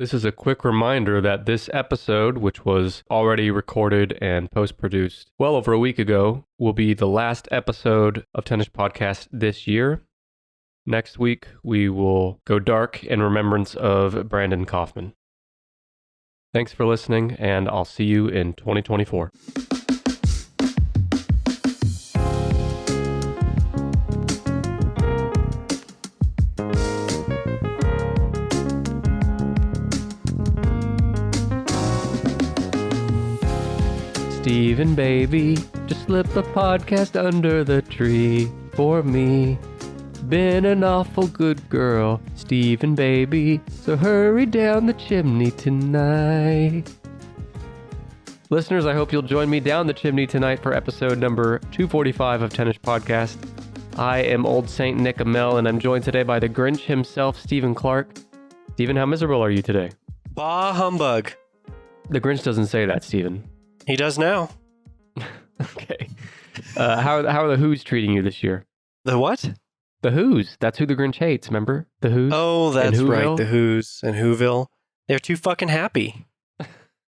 This is a quick reminder that this episode, which was already recorded and post-produced well over a week ago, will be the last episode of Tennis Podcast this year. Next week, we will go dark in remembrance of Brandon Coffman. Thanks for listening, and I'll see you in 2024. Steven, baby, just slip the podcast under the tree for me. Been an awful good girl, Steven, baby, so hurry down the chimney tonight. Listeners, I hope you'll join me down the chimney tonight for episode number 245 of Tennis Podcast. I am Old Saint Nick Emel, and I'm joined today by the Grinch himself, Stephen Clark. Stephen, how miserable are you today? Bah humbug. The Grinch doesn't say that, Stephen. He does now. Okay. How are the Who's treating you this year? The what? The Who's. That's who the Grinch hates, remember? The Who's. Oh, that's right. The Who's and Whoville. They're too fucking happy.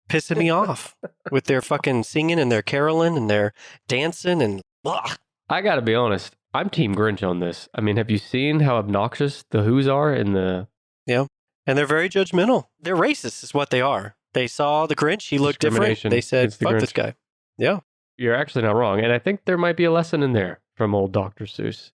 Pissing me off with their fucking singing and their caroling and their dancing and blah. I gotta be honest. I'm Team Grinch on this. I mean, have you seen how obnoxious the Who's are in the... Yeah. And they're very judgmental. They're racist is what they are. They saw the Grinch. He looked different. They said, fuck this guy. Yeah. You're actually not wrong. And I think there might be a lesson in there from old Dr. Seuss.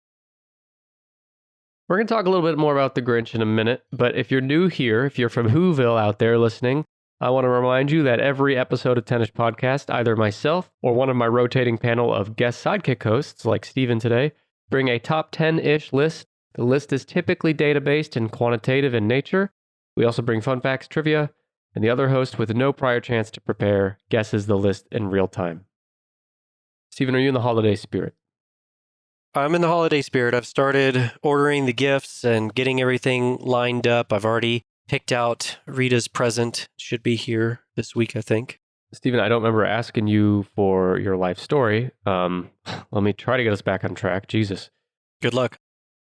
We're going to talk a little bit more about the Grinch in a minute. But if you're new here, if you're from Whoville out there listening, I want to remind you that every episode of Tennis Podcast, either myself or one of my rotating panel of guest sidekick hosts, like Steven today, bring a top 10-ish list. The list is typically data-based and quantitative in nature. We also bring fun facts, trivia, and the other host, with no prior chance to prepare, guesses the list in real time. Stephen, are you in the holiday spirit? I'm in the holiday spirit. I've started ordering the gifts and getting everything lined up. I've already picked out Rita's present. Should be here this week, I think. Stephen, I don't remember asking you for your life story. Let me try to get us back on track. Jesus. Good luck.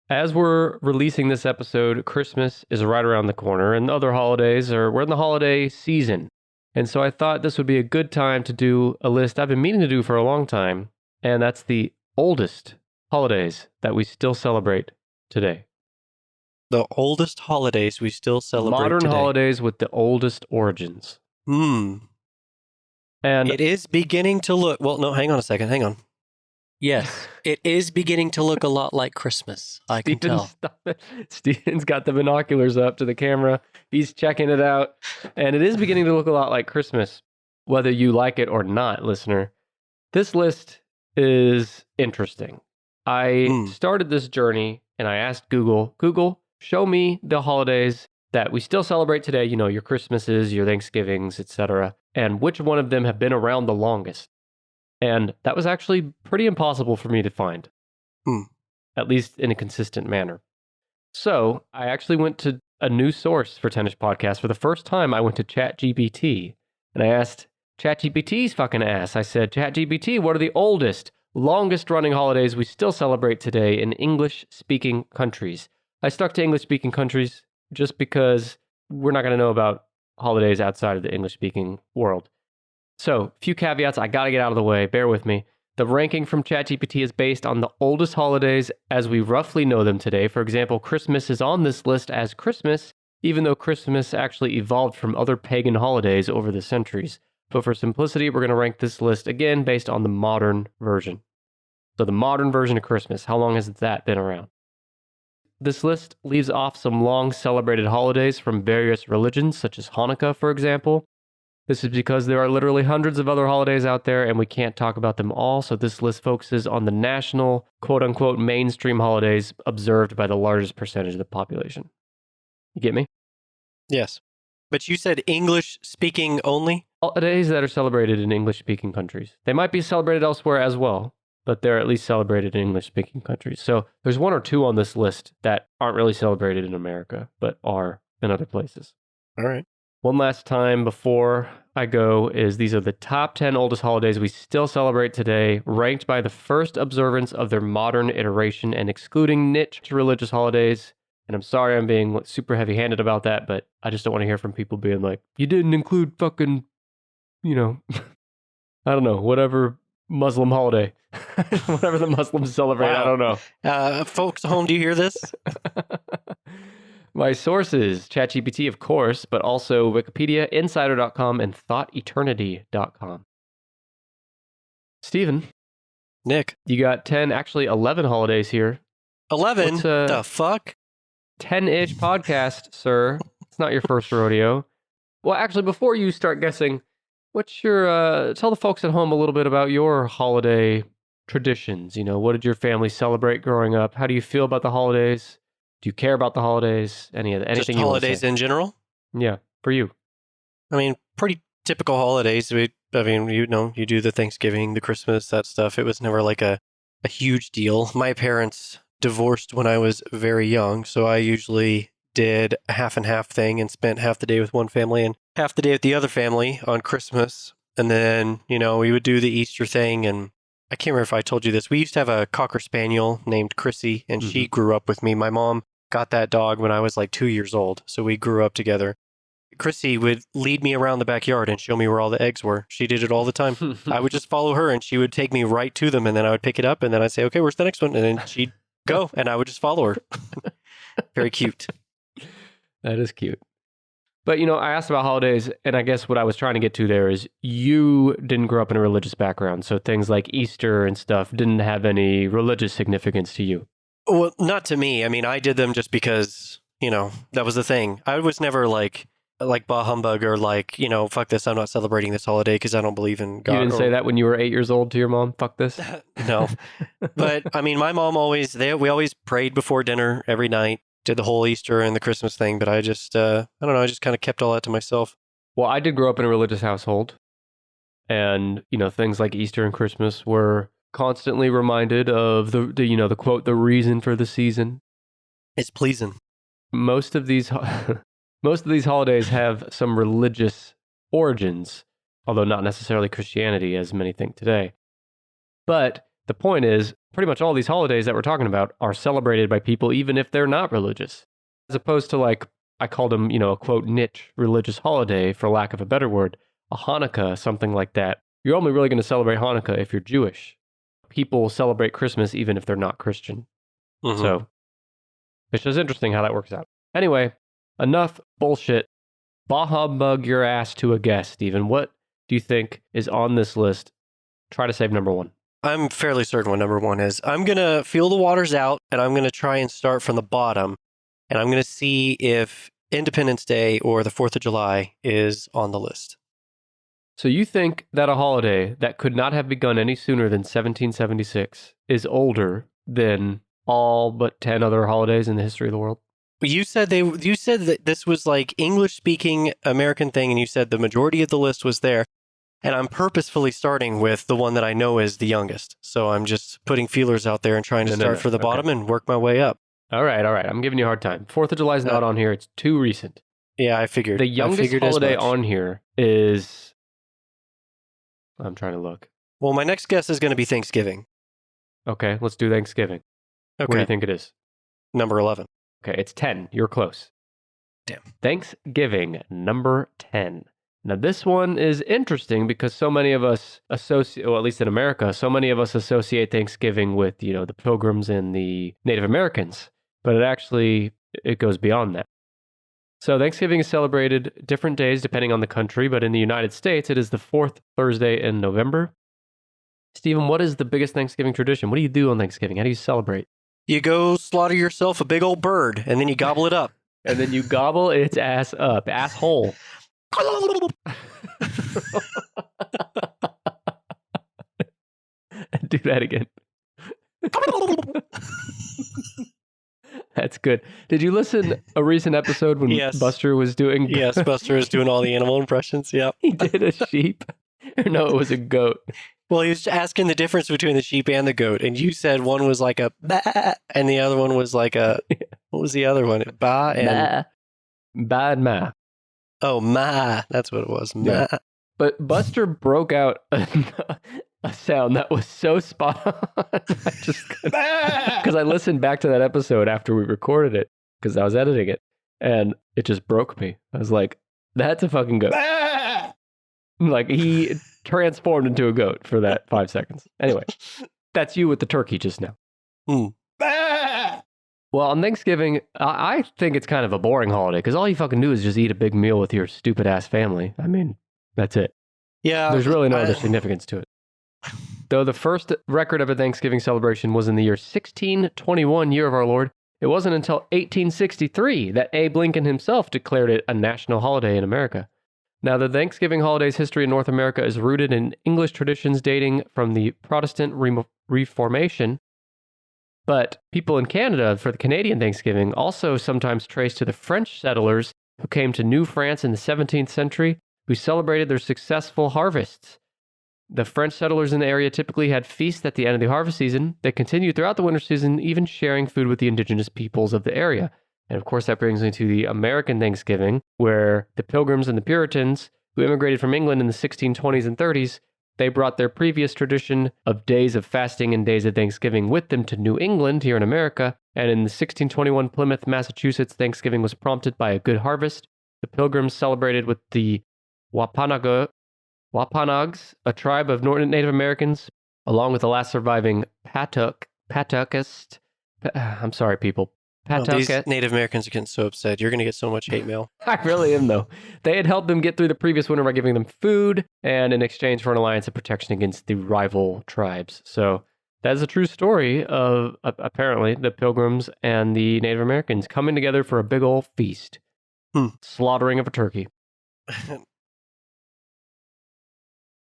As we're releasing this episode, Christmas is right around the corner, and other holidays we're in the holiday season. And so I thought this would be a good time to do a list I've been meaning to do for a long time, and that's the oldest holidays that we still celebrate today. The oldest holidays we still celebrate Modern today. holidays with the oldest origins. And it is beginning to look... Well, no, hang on a second. Hang on. Yes, it is beginning to look a lot like Christmas. I can tell. Steven's got the binoculars up to the camera. He's checking it out. And it is beginning to look a lot like Christmas, whether you like it or not, listener. This list is interesting. I started this journey and I asked Google, show me the holidays that we still celebrate today. You know, your Christmases, your Thanksgivings, etc. And which one of them have been around the longest. And that was actually pretty impossible for me to find, at least in a consistent manner. So I actually went to a new source for Tennis Podcast. For the first time, I went to ChatGPT, and I asked ChatGPT's fucking ass. I said, ChatGPT, what are the oldest, longest-running holidays we still celebrate today in English-speaking countries? I stuck to English-speaking countries just because we're not going to know about holidays outside of the English-speaking world. So, a few caveats I got to get out of the way. Bear with me. The ranking from ChatGPT is based on the oldest holidays as we roughly know them today. For example, Christmas is on this list as Christmas, even though Christmas actually evolved from other pagan holidays over the centuries. But for simplicity, we're going to rank this list again based on the modern version. So the modern version of Christmas, how long has that been around? This list leaves off some long celebrated holidays from various religions, such as Hanukkah, for example. This is because there are literally hundreds of other holidays out there and we can't talk about them all, so this list focuses on the national, quote-unquote, mainstream holidays observed by the largest percentage of the population. You get me? Yes. But you said English-speaking only? Holidays that are celebrated in English-speaking countries. They might be celebrated elsewhere as well, but they're at least celebrated in English-speaking countries. So there's one or two on this list that aren't really celebrated in America, but are in other places. All right. One last time before I go is these are the top 10 oldest holidays we still celebrate today, ranked by the first observance of their modern iteration and excluding niche religious holidays. And I'm sorry I'm being super heavy-handed about that, but I just don't want to hear from people being like, you didn't include fucking, you know, I don't know, whatever Muslim holiday. Whatever the Muslims celebrate, I don't know. Folks at home, do you hear this? My sources, ChatGPT, of course, but also Wikipedia, Insider.com, and ThoughtEternity.com. Steven. Nick. You got 10, actually 11 holidays here. 11? The fuck? 10-ish podcast, sir. It's not your first rodeo. Well, actually, before you start guessing, what's your, tell the folks at home a little bit about your holiday traditions. You know, what did your family celebrate growing up? How do you feel about the holidays? Do you care about the holidays? Anything Just you holidays in general? Yeah, for you. I mean, pretty typical holidays. You do the Thanksgiving, the Christmas, that stuff. It was never like a huge deal. My parents divorced when I was very young, so I usually did a half and half thing and spent half the day with one family and half the day with the other family on Christmas. And then, we would do the Easter thing. And I can't remember if I told you this. We used to have a Cocker Spaniel named Chrissy, and she grew up with me. My mom got that dog when I was like 2 years old, so we grew up together. Chrissy would lead me around the backyard and show me where all the eggs were. She did it all the time. I would just follow her, and she would take me right to them, and then I would pick it up, and then I'd say, okay, where's the next one? And then she'd go, and I would just follow her. Very cute. That is cute. But, I asked about holidays, and I guess what I was trying to get to there is you didn't grow up in a religious background, so things like Easter and stuff didn't have any religious significance to you. Well, not to me. I mean, I did them just because, that was the thing. I was never like bah humbug or fuck this, I'm not celebrating this holiday because I don't believe in God. You didn't say that when you were 8 years old to your mom? Fuck this? No. But, I mean, my mom we always prayed before dinner every night, did the whole Easter and the Christmas thing, but I just, I don't know, I just kind of kept all that to myself. Well, I did grow up in a religious household, and, things like Easter and Christmas were constantly reminded of the quote, the reason for the season. It's pleasing. Most of these holidays have some religious origins, although not necessarily Christianity, as many think today. But the point is, pretty much all these holidays that we're talking about are celebrated by people even if they're not religious. As opposed to I called them, a quote, niche religious holiday, for lack of a better word, a Hanukkah, something like that. You're only really going to celebrate Hanukkah if you're Jewish. People celebrate Christmas even if they're not Christian. So it's just interesting how that works out. Anyway, enough bullshit. Bah humbug your ass to a guess, Stephen. What do you think is on this list? Try to save number one. I'm fairly certain what number one is. I'm going to feel the waters out, and I'm going to try and start from the bottom, and I'm going to see if Independence Day or the 4th of July is on the list. So you think that a holiday that could not have begun any sooner than 1776 is older than all but 10 other holidays in the history of the world? You said that this was like English-speaking American thing, and you said the majority of the list was there. And I'm purposefully starting with the one that I know is the youngest. So I'm just putting feelers out there and trying to start for the bottom and work my way up. All right. I'm giving you a hard time. 4th of July is not on here. It's too recent. Yeah, I figured. The youngest holiday on here is... I'm trying to look. Well, my next guess is going to be Thanksgiving. Okay, let's do Thanksgiving. Okay. What do you think it is? Number 11. Okay, it's 10. You're close. Damn. Thanksgiving, number 10. Now, this one is interesting because so many of us associate, well, at least in America, so many of us associate Thanksgiving with, the Pilgrims and the Native Americans, but it goes beyond that. So Thanksgiving is celebrated different days depending on the country, but in the United States, it is the 4th Thursday in November. Stephen, what is the biggest Thanksgiving tradition? What do you do on Thanksgiving? How do you celebrate? You go slaughter yourself a big old bird, and then you gobble it up. And then you gobble its ass up. Asshole. Do that again. That's good. Did you listen a recent episode when Buster was doing... Yes, Buster was doing all the animal impressions, yep. He did a sheep. No, it was a goat. Well, he was asking the difference between the sheep and the goat, and you said one was like a bah, and the other one was like a... What was the other one? Bah and... Bah and ma. Oh, ma. That's what it was. Ma. Yeah. But Buster broke out a sound that was so spot on. Because I listened back to that episode after we recorded it. because I was editing it, and it just broke me. I was like, that's a fucking goat. Like, he transformed into a goat for that 5 seconds. Anyway, that's you with the turkey just now. Well, on Thanksgiving, I think it's kind of a boring holiday because all you fucking do is just eat a big meal with your stupid ass family. I mean, that's it. Yeah. There's really no other significance to it. Though the first record of a Thanksgiving celebration was in the year 1621, year of our Lord, it wasn't until 1863 that Abe Lincoln himself declared it a national holiday in America. Now, the Thanksgiving holiday's history in North America is rooted in English traditions dating from the Protestant Reformation, but people in Canada for the Canadian Thanksgiving also sometimes trace to the French settlers who came to New France in the 17th century, who celebrated their successful harvests. The French settlers in the area typically had feasts at the end of the harvest season. They continued throughout the winter season, even sharing food with the indigenous peoples of the area. And of course, that brings me to the American Thanksgiving, where the Pilgrims and the Puritans, who immigrated from England in the 1620s and 30s, they brought their previous tradition of days of fasting and days of Thanksgiving with them to New England here in America. And in the 1621 Plymouth, Massachusetts, Thanksgiving was prompted by a good harvest. The Pilgrims celebrated with the Wampanoags, a tribe of Native Americans, along with the last surviving Patuxet. I'm sorry, people. These Native Americans are getting so upset. You're going to get so much hate mail. I really am, though. They had helped them get through the previous winter by giving them food and in exchange for an alliance of protection against the rival tribes. So that is a true story of, apparently, the Pilgrims and the Native Americans coming together for a big old feast. Slaughtering of a turkey.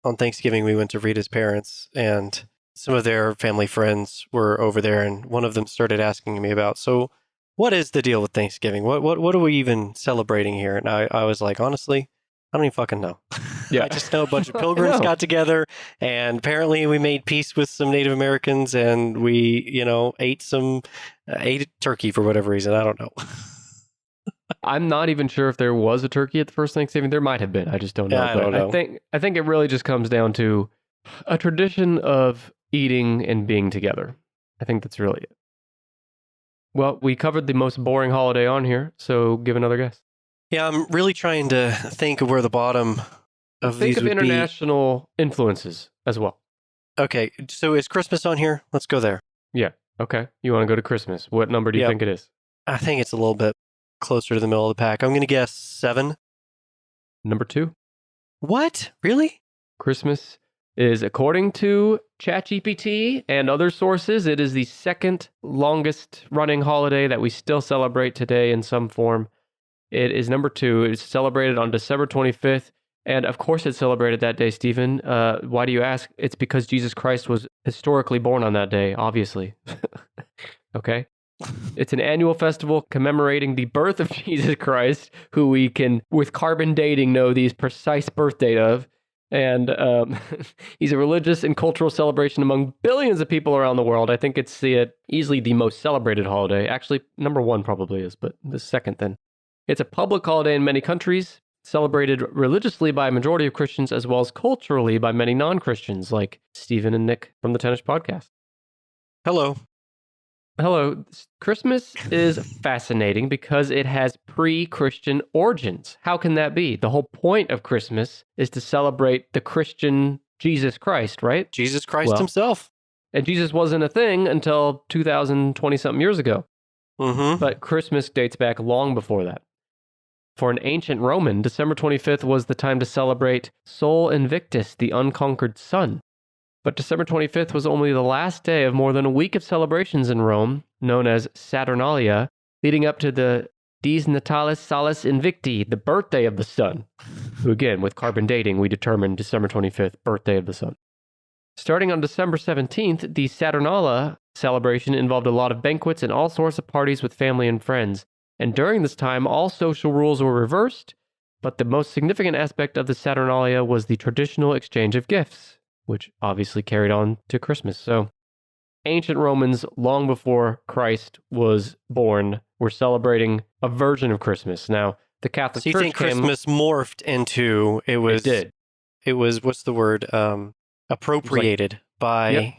On Thanksgiving, we went to Rita's parents, and some of their family friends were over there, and one of them started asking me about, so what is the deal with Thanksgiving? What are we even celebrating here? And I was like, honestly, I don't even fucking know. Yeah. I just know a bunch of pilgrims got together, and apparently we made peace with some Native Americans, and we, ate a turkey for whatever reason. I don't know. I'm not even sure if there was a turkey at the first Thanksgiving. There might have been. I just don't know. I don't know. I think it really just comes down to a tradition of eating and being together. I think that's really it. Well, we covered the most boring holiday on here, so give another guess. Yeah, I'm really trying to think of where the bottom of these would be. Think of international influences as well. Okay, so is Christmas on here? Let's go there. Yeah, okay. You want to go to Christmas. What number do you think it is? I think it's a little bit closer to the middle of the pack. I'm going to guess 7. Number 2. What? Really? Christmas is, according to ChatGPT and other sources, it is the second longest running holiday that we still celebrate today in some form. It is number 2. It's celebrated on December 25th. And of course it's celebrated that day, Stephen. Why do you ask? It's because Jesus Christ was historically born on that day, obviously. Okay? It's an annual festival commemorating the birth of Jesus Christ, who we can, with carbon dating, know the precise birth date of. And he's a religious and cultural celebration among billions of people around the world. I think it's easily the most celebrated holiday. Actually, number 1 probably is, but the second then. It's a public holiday in many countries, celebrated religiously by a majority of Christians, as well as culturally by many non-Christians, like Stephen and Nick from the Tennis Podcast. Hello. Hello. Christmas is fascinating because it has pre-Christian origins. How can that be? The whole point of Christmas is to celebrate the Christian Jesus Christ, right? Jesus Christ himself. And Jesus wasn't a thing until 2020-something years ago. Mm-hmm. But Christmas dates back long before that. For an ancient Roman, December 25th was the time to celebrate Sol Invictus, the unconquered sun. But December 25th was only the last day of more than a week of celebrations in Rome, known as Saturnalia, leading up to the Dies Natalis Solis Invicti, the birthday of the sun. Who again, with carbon dating, we determined December 25th, birthday of the sun. Starting on December 17th, the Saturnalia celebration involved a lot of banquets and all sorts of parties with family and friends. And during this time, all social rules were reversed, but the most significant aspect of the Saturnalia was the traditional exchange of gifts, which obviously carried on to Christmas. So, ancient Romans, long before Christ was born, were celebrating a version of Christmas. Now, the Catholic Church think Christmas morphed into, it was, what's the word, appropriated by,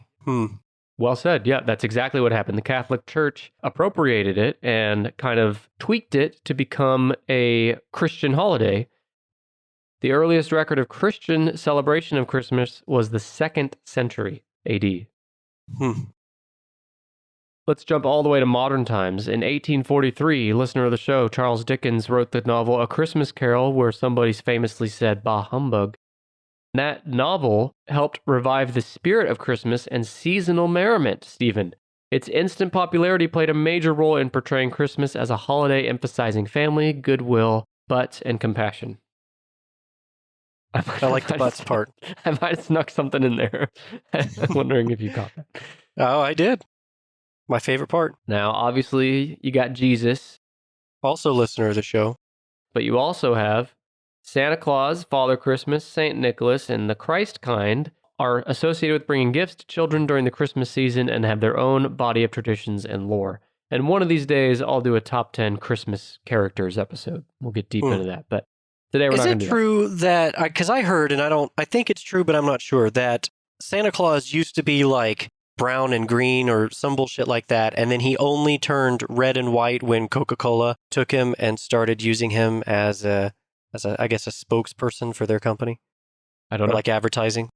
Well said. Yeah, that's exactly what happened. The Catholic Church appropriated it and kind of tweaked it to become a Christian holiday. The earliest record of Christian celebration of Christmas was the 2nd century AD. Let's jump all the way to modern times. In 1843, listener of the show, Charles Dickens wrote the novel A Christmas Carol, where somebody famously said, "Bah humbug." That novel helped revive the spirit of Christmas and seasonal merriment, Stephen. Its instant popularity played a major role in portraying Christmas as a holiday emphasizing family, goodwill, butts, and compassion. I like the butts part. I might have snuck something in there. I'm wondering if you caught that. Oh, I did. My favorite part. Now, obviously, you got Jesus, Also listener of the show. but you also have Santa Claus, Father Christmas, St. Nicholas, and the Christ kind are associated with bringing gifts to children during the Christmas season and have their own body of traditions and lore. And one of these days, I'll do a top 10 Christmas characters episode. We'll get deep into that. But today we're not going to do that. Is it true that, because I heard, and I think it's true, but I'm not sure, that Santa Claus used to be like brown and green or some bullshit like that, and then he only turned red and white when Coca-Cola took him and started using him as I guess a spokesperson for their company? I don't know. Like advertising?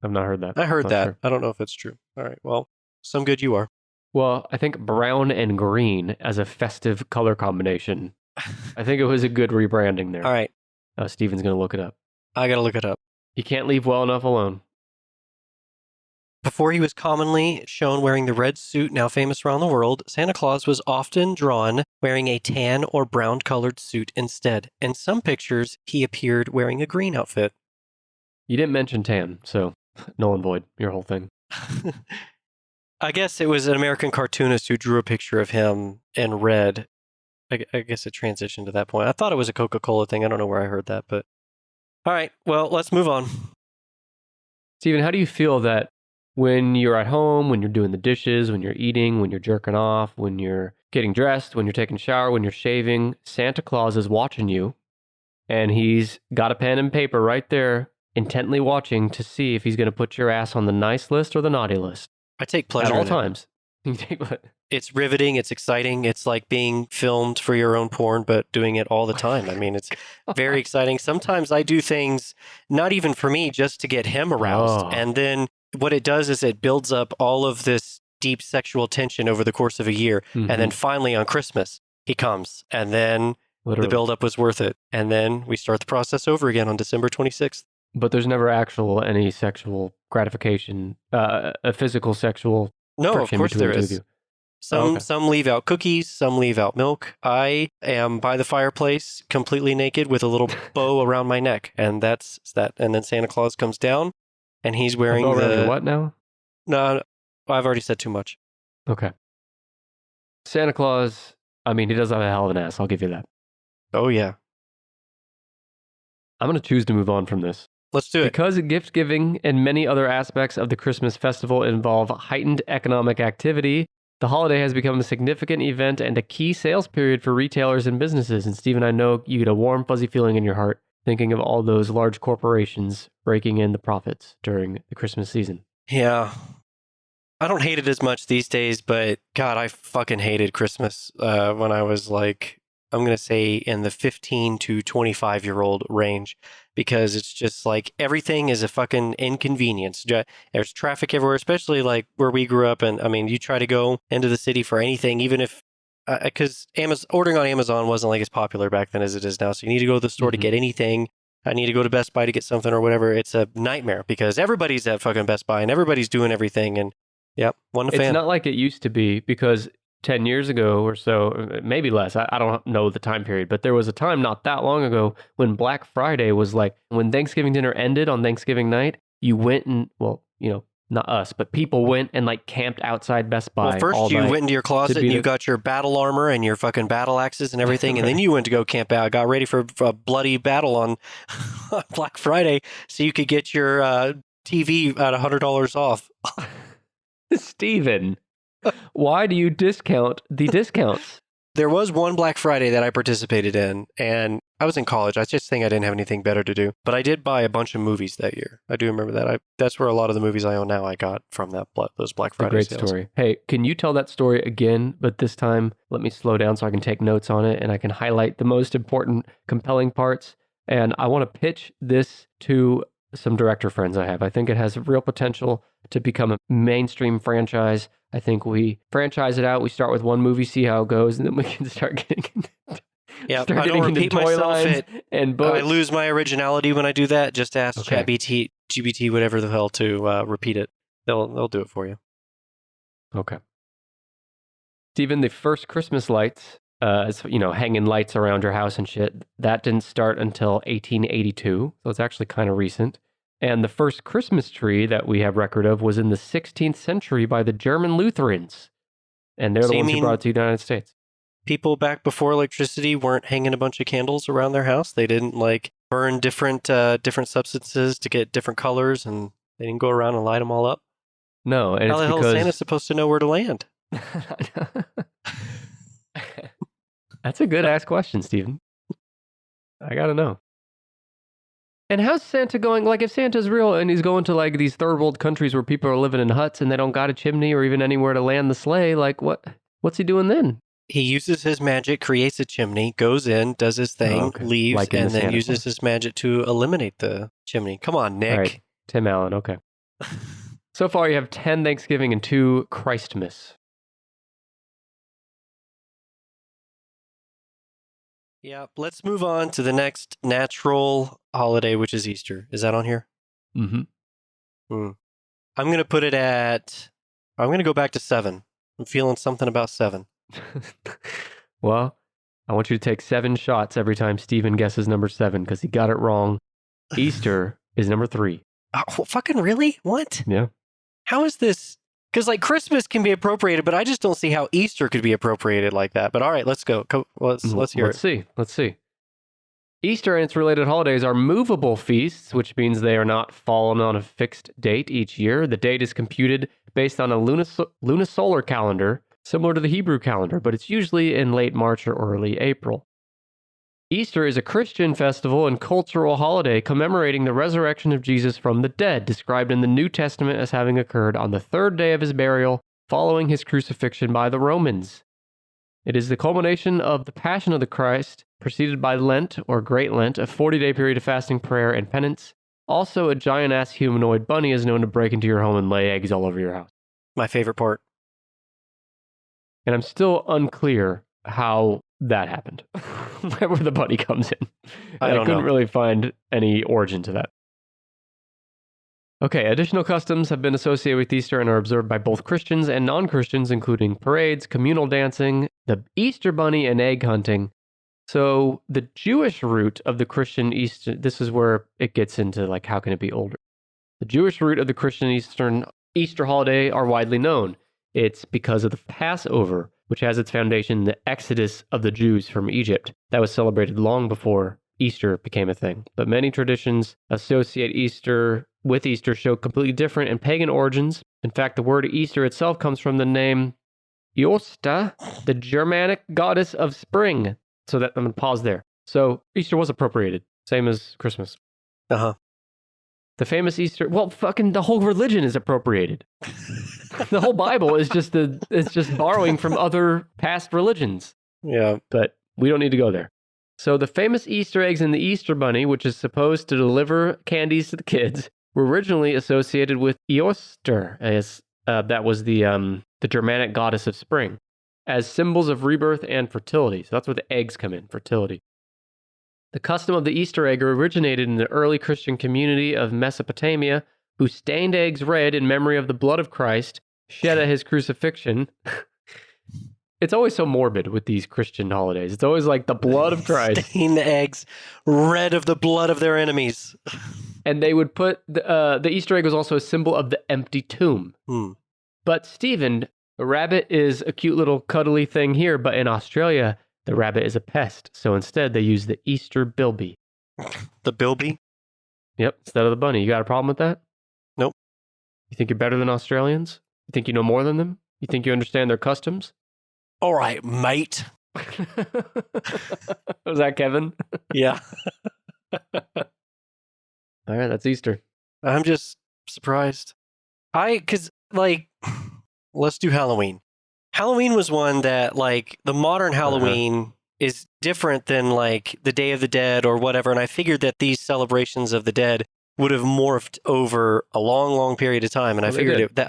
I've not heard that. I heard that. Sure. I don't know if it's true. All right. Well, some good you are. Well, I think brown and green as a festive color combination. I think it was a good rebranding there. All right. Steven's going to look it up. I got to look it up. You can't leave well enough alone. Before he was commonly shown wearing the red suit now famous around the world, Santa Claus was often drawn wearing a tan or brown-colored suit instead. In some pictures, he appeared wearing a green outfit. You didn't mention tan, so null and void, your whole thing. I guess it was an American cartoonist who drew a picture of him in red. I guess it transitioned to that point. I thought it was a Coca-Cola thing. I don't know where I heard that, but... All right, well, let's move on. Steven, how do you feel that when you're at home, when you're doing the dishes, when you're eating, when you're jerking off, when you're getting dressed, when you're taking a shower, when you're shaving, Santa Claus is watching you, and he's got a pen and paper right there, intently watching to see if he's going to put your ass on the nice list or the naughty list. I take pleasure at all in times. It's riveting. It's exciting. It's like being filmed for your own porn, but doing it all the time. I mean, it's very exciting. Sometimes I do things not even for me, just to get him aroused. Oh. And then what it does is it builds up all of this deep sexual tension over the course of a year. Mm-hmm. And then finally on Christmas, he comes. And then Literally. the buildup was worth it. And then we start the process over again on December 26th. But there's never any sexual gratification, a physical sexual No, of friction course between there the two is. of you. Some leave out cookies, some leave out milk. I am by the fireplace, completely naked with a little bow around my neck, and that's that. And then Santa Claus comes down, and he's wearing the what now? No, I've already said too much. Okay. Santa Claus, I mean, he does have a hell of an ass. I'll give you that. Oh yeah, I'm going to choose to move on from this. let's do it. Because gift giving and many other aspects of the Christmas festival involve heightened economic activity, the holiday has become a significant event and a key sales period for retailers and businesses. And Stephen, I know you get a warm, fuzzy feeling in your heart thinking of all those large corporations breaking in the profits during the Christmas season. Yeah, I don't hate it as much these days, but God, I fucking hated Christmas when I was like, I'm going to say in the 15 to 25-year-old range, because it's just like everything is a fucking inconvenience. There's traffic everywhere, especially like where we grew up. And I mean, you try to go into the city for anything, even if, because ordering on Amazon wasn't like as popular back then as it is now. So you need to go to the store to get anything. I need to go to Best Buy to get something or whatever. It's a nightmare because everybody's at fucking Best Buy and everybody's doing everything. And yep, wasn't a fan. It's not like it used to be, because 10 years ago or so, maybe less, I don't know the time period, but there was a time not that long ago when Black Friday was like, when Thanksgiving dinner ended on Thanksgiving night, you went and, well, you know, not us, but people went and like camped outside Best Buy. Well, first you went into your closet and you got your battle armor and your fucking battle axes and everything, and then you went to go camp out, got ready for a bloody battle on Black Friday so you could get your TV at $100 off. Steven, why do you discount the discounts? There was one Black Friday that I participated in, and I was in college. I just think I didn't have anything better to do. But I did buy a bunch of movies that year. I do remember that. That's where a lot of the movies I own now I got from those Black Friday Great sales. story. Hey, can you tell that story again? But this time, let me slow down so I can take notes on it and I can highlight the most important, compelling parts. And I want to pitch this to some director friends I have. I think it has real potential to become a mainstream franchise. I think we franchise it out. We start with one movie, see how it goes, and then we can start getting Yeah, start I don't getting into repeat toy myself. lines and books. I lose my originality when I do that. Just ask Okay. GBT, whatever the hell, to repeat it. They'll do it for you. Okay. Stephen, the first Christmas lights, hanging lights around your house and shit, that didn't start until 1882, so it's actually kind of recent. And the first Christmas tree that we have record of was in the 16th century by the German Lutherans. And they're the ones who brought it to the United States. People back before electricity weren't hanging a bunch of candles around their house. They didn't burn different substances to get different colors, and they didn't go around and light them all up. No, and how the hell is Santa supposed to know where to land? That's a good ass question, Stephen. I gotta know. And how's Santa going? Like, if Santa's real and he's going to like these third world countries where people are living in huts and they don't got a chimney or even anywhere to land the sleigh, like what's he doing then? He uses his magic, creates a chimney, goes in, does his thing, leaves, Like and then uses his magic to eliminate the chimney. Come on, Nick. All right. Tim Allen, okay. So far, you have 10 Thanksgiving and 2 Christmas. Yeah, let's move on to the next natural holiday, which is Easter. Is that on here? Mm-hmm. I'm going to put it I'm going to go back to 7. I'm feeling something about 7. Well, I want you to take 7 shots every time Stephen guesses number 7 because he got it wrong. Easter is number 3. Oh, fucking really? What? Yeah. How is this? Because Christmas can be appropriated, but I just don't see how Easter could be appropriated like that. But all right, let's go. Let's hear it. Let's see. Easter and its related holidays are movable feasts, which means they are not fallen on a fixed date each year. The date is computed based on a lunisolar calendar, similar to the Hebrew calendar, but it's usually in late March or early April. Easter is a Christian festival and cultural holiday commemorating the resurrection of Jesus from the dead, described in the New Testament as having occurred on the 3rd day of his burial following his crucifixion by the Romans. It is the culmination of the Passion of the Christ, preceded by Lent or Great Lent, a 40-day period of fasting, prayer, and penance. Also, a giant-ass humanoid bunny is known to break into your home and lay eggs all over your house. My favorite part. And I'm still unclear how that happened. Where the bunny comes in. I couldn't really find any origin to that. Okay, additional customs have been associated with Easter and are observed by both Christians and non-Christians, including parades, communal dancing, the Easter bunny, and egg hunting. So the Jewish root of the Christian Easter, this is where it gets into how can it be older? The Jewish root of the Christian Easter holiday are widely known. It's because of the Passover, which has its foundation in the exodus of the Jews from Egypt. That was celebrated long before Easter became a thing. But many traditions associate Easter with Easter show completely different and pagan origins. In fact, the word Easter itself comes from the name Eosta, the Germanic goddess of spring. So I'm going to pause there. So Easter was appropriated, same as Christmas. Uh-huh. The famous Easter, the whole religion is appropriated. The whole Bible is just borrowing from other past religions. Yeah. But we don't need to go there. So the famous Easter eggs in the Easter Bunny, which is supposed to deliver candies to the kids, were originally associated with Eoster, as that was the Germanic goddess of spring, as symbols of rebirth and fertility. So that's where the eggs come in, fertility. The custom of the Easter egg originated in the early Christian community of Mesopotamia, who stained eggs red in memory of the blood of Christ shed at his crucifixion. It's always so morbid with these Christian holidays. It's always like the blood of Christ. Stain the eggs red of the blood of their enemies. And they would put, the Easter egg was also a symbol of the empty tomb. But Stephen, a rabbit is a cute little cuddly thing here, but in Australia, the rabbit is a pest. So instead, they use the Easter bilby. The bilby? Yep, instead of the bunny. You got a problem with that? Nope. You think you're better than Australians? You think you know more than them? You think you understand their customs? All right, mate. Was that Kevin? Yeah. All right, that's Easter. I'm just surprised. Because, like, let's do Halloween. Halloween was one that, like, the modern Halloween is different than, like, the Day of the Dead or whatever. And I figured that these celebrations of the dead would have morphed over a long, long period of time. And I figured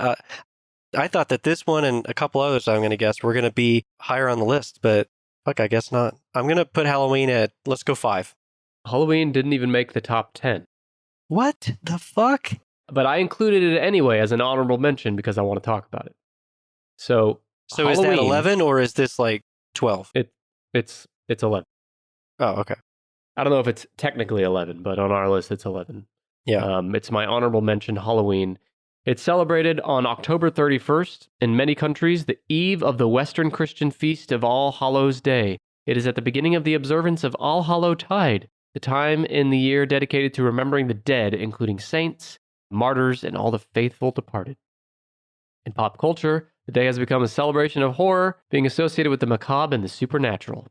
I thought that this one and a couple others I'm going to guess were going to be higher on the list, but fuck, I guess not. I'm going to put Halloween at, let's go 5. Halloween didn't even make the top 10. What the fuck? But I included it anyway as an honorable mention because I want to talk about it. So is that 11 or is this like 12? It's 11. Oh, okay. I don't know if it's technically 11, but on our list it's 11. Yeah. It's my honorable mention, Halloween. It's celebrated on October 31st in many countries, the eve of the Western Christian feast of All Hallows Day. It is at the beginning of the observance of All Hallow Tide, the time in the year dedicated to remembering the dead, including saints, martyrs, and all the faithful departed. In pop culture, the day has become a celebration of horror, being associated with the macabre and the supernatural.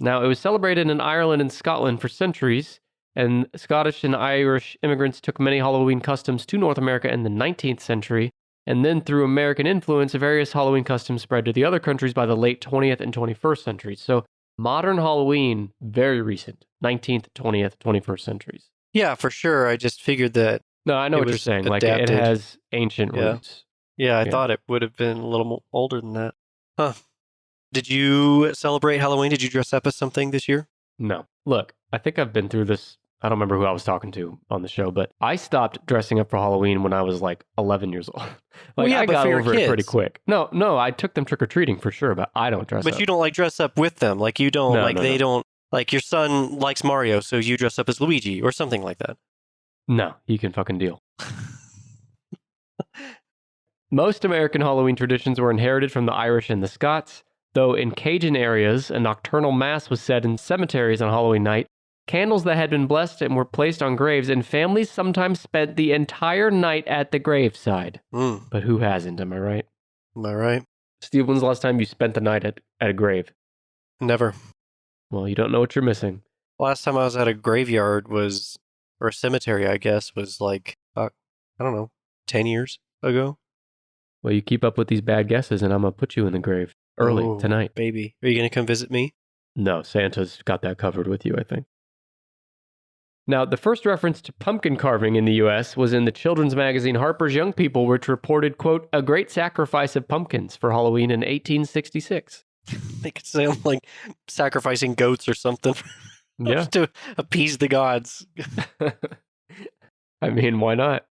Now, it was celebrated in Ireland and Scotland for centuries, and Scottish and Irish immigrants took many Halloween customs to North America in the 19th century, and then through American influence, various Halloween customs spread to the other countries by the late 20th and 21st centuries. So modern Halloween, very recent, 19th, 20th, 21st centuries. Yeah, for sure. I just figured that. No, I know what you're saying. Adapted. Like, it has ancient roots. Yeah, I thought it would have been a little more older than that. Huh. Did you celebrate Halloween? Did you dress up as something this year? No. Look, I think I've been through this. I don't remember who I was talking to on the show, but I stopped dressing up for Halloween when I was like 11 years old. I got over it pretty quick. No, I took them trick-or-treating for sure, but I don't dress up. But you don't like dress up with them. Like you don't, they don't, like your son likes Mario, so you dress up as Luigi or something like that. No, you can fucking deal. Most American Halloween traditions were inherited from the Irish and the Scots, though in Cajun areas, a nocturnal mass was said in cemeteries on Halloween night. Candles that had been blessed and were placed on graves, and families sometimes spent the entire night at the graveside. But who hasn't, am I right? Am I right? Steve, when's the last time you spent the night at a grave? Never. Well, you don't know what you're missing. Last time I was at a graveyard or a cemetery, I guess, was like, I don't know, 10 years ago. Well, you keep up with these bad guesses, and I'm going to put you in the grave early tonight. Baby. Are you going to come visit me? No, Santa's got that covered with you, I think. Now, the first reference to pumpkin carving in the U.S. was in the children's magazine Harper's Young People, which reported, quote, a great sacrifice of pumpkins for Halloween in 1866. Make it sound like sacrificing goats or something. Yeah. To appease the gods. I mean, why not?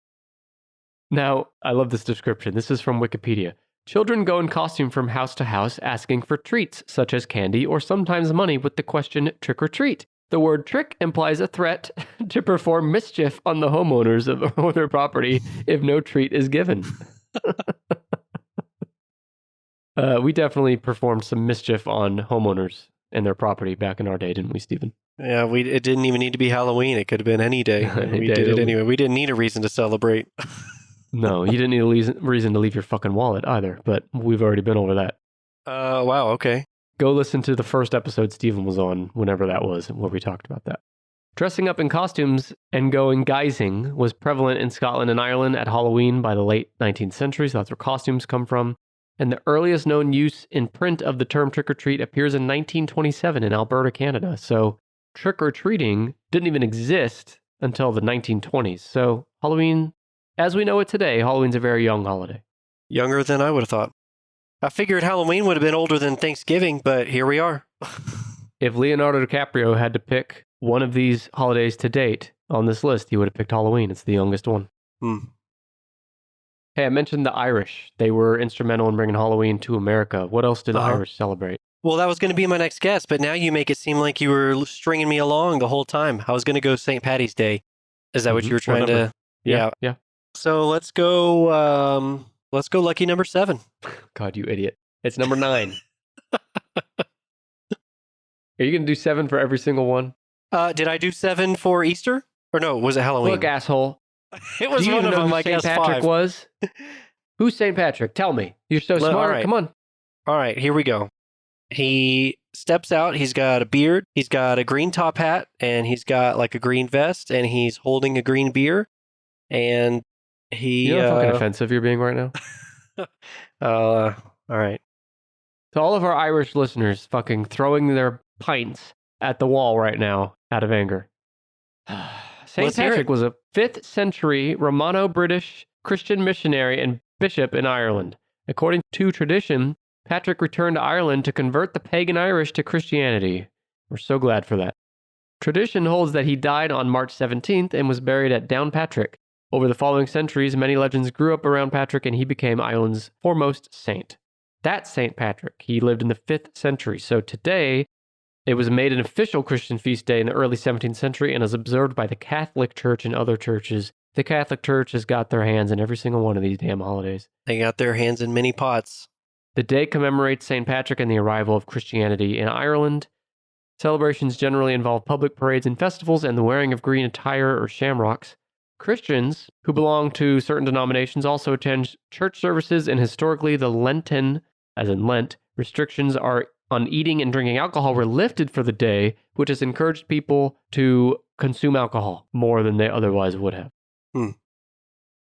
Now, I love this description. This is from Wikipedia. Children go in costume from house to house asking for treats, such as candy or sometimes money, with the question, trick or treat. The word trick implies a threat to perform mischief on the homeowners of their property if no treat is given. We definitely performed some mischief on homeowners and their property back in our day, didn't we, Stephen? Yeah, it didn't even need to be Halloween. It could have been any day. We did it anyway. We didn't need a reason to celebrate. No, you didn't need a reason to leave your fucking wallet either, but we've already been over that. Wow, okay. Go listen to the first episode Stephen was on, whenever that was, where we talked about that. Dressing up in costumes and going guising was prevalent in Scotland and Ireland at Halloween by the late 19th century, so that's where costumes come from. And the earliest known use in print of the term trick-or-treat appears in 1927 in Alberta, Canada. So trick-or-treating didn't even exist until the 1920s. So Halloween, as we know it today, Halloween's a very young holiday. Younger than I would have thought. I figured Halloween would have been older than Thanksgiving, but here we are. If Leonardo DiCaprio had to pick one of these holidays to date on this list, he would have picked Halloween. It's the youngest one. Hey, I mentioned the Irish. They were instrumental in bringing Halloween to America. What else do the Irish celebrate? Well, that was going to be my next guess, but now you make it seem like you were stringing me along the whole time. I was going to go St. Patty's Day. Is that what you were trying to? Yeah. So let's go lucky number 7. God, you idiot. It's number 9. Are you going to do 7 for every single one? Did I do 7 for Easter? Or no, was it Halloween? Look, asshole. It was one of them, I guess, St. Patrick 5. Who's St. Patrick? Tell me. You're so smart. All right. Come on. All right, here we go. He steps out. He's got a beard. He's got a green top hat, and he's got like a green vest, and he's holding a green beer. And he, You know how fucking offensive you're being right now? all right. To all of our Irish listeners fucking throwing their pints at the wall right now out of anger. St. Let's hear Patrick it. was a 5th century Romano-British Christian missionary and bishop in Ireland. According to tradition, Patrick returned to Ireland to convert the pagan Irish to Christianity. We're so glad for that. Tradition holds that he died on March 17th and was buried at Downpatrick. Over the following centuries, many legends grew up around Patrick and he became Ireland's foremost saint. That's St. Patrick. He lived in the 5th century. So today, it was made an official Christian feast day in the early 17th century and is observed by the Catholic Church and other churches. The Catholic Church has got their hands in every single one of these damn holidays. They got their hands in many pots. The day commemorates St. Patrick and the arrival of Christianity in Ireland. Celebrations generally involve public parades and festivals and the wearing of green attire or shamrocks. Christians who belong to certain denominations also attend church services, and historically the Lenten, as in Lent, restrictions on eating and drinking alcohol were lifted for the day, which has encouraged people to consume alcohol more than they otherwise would have.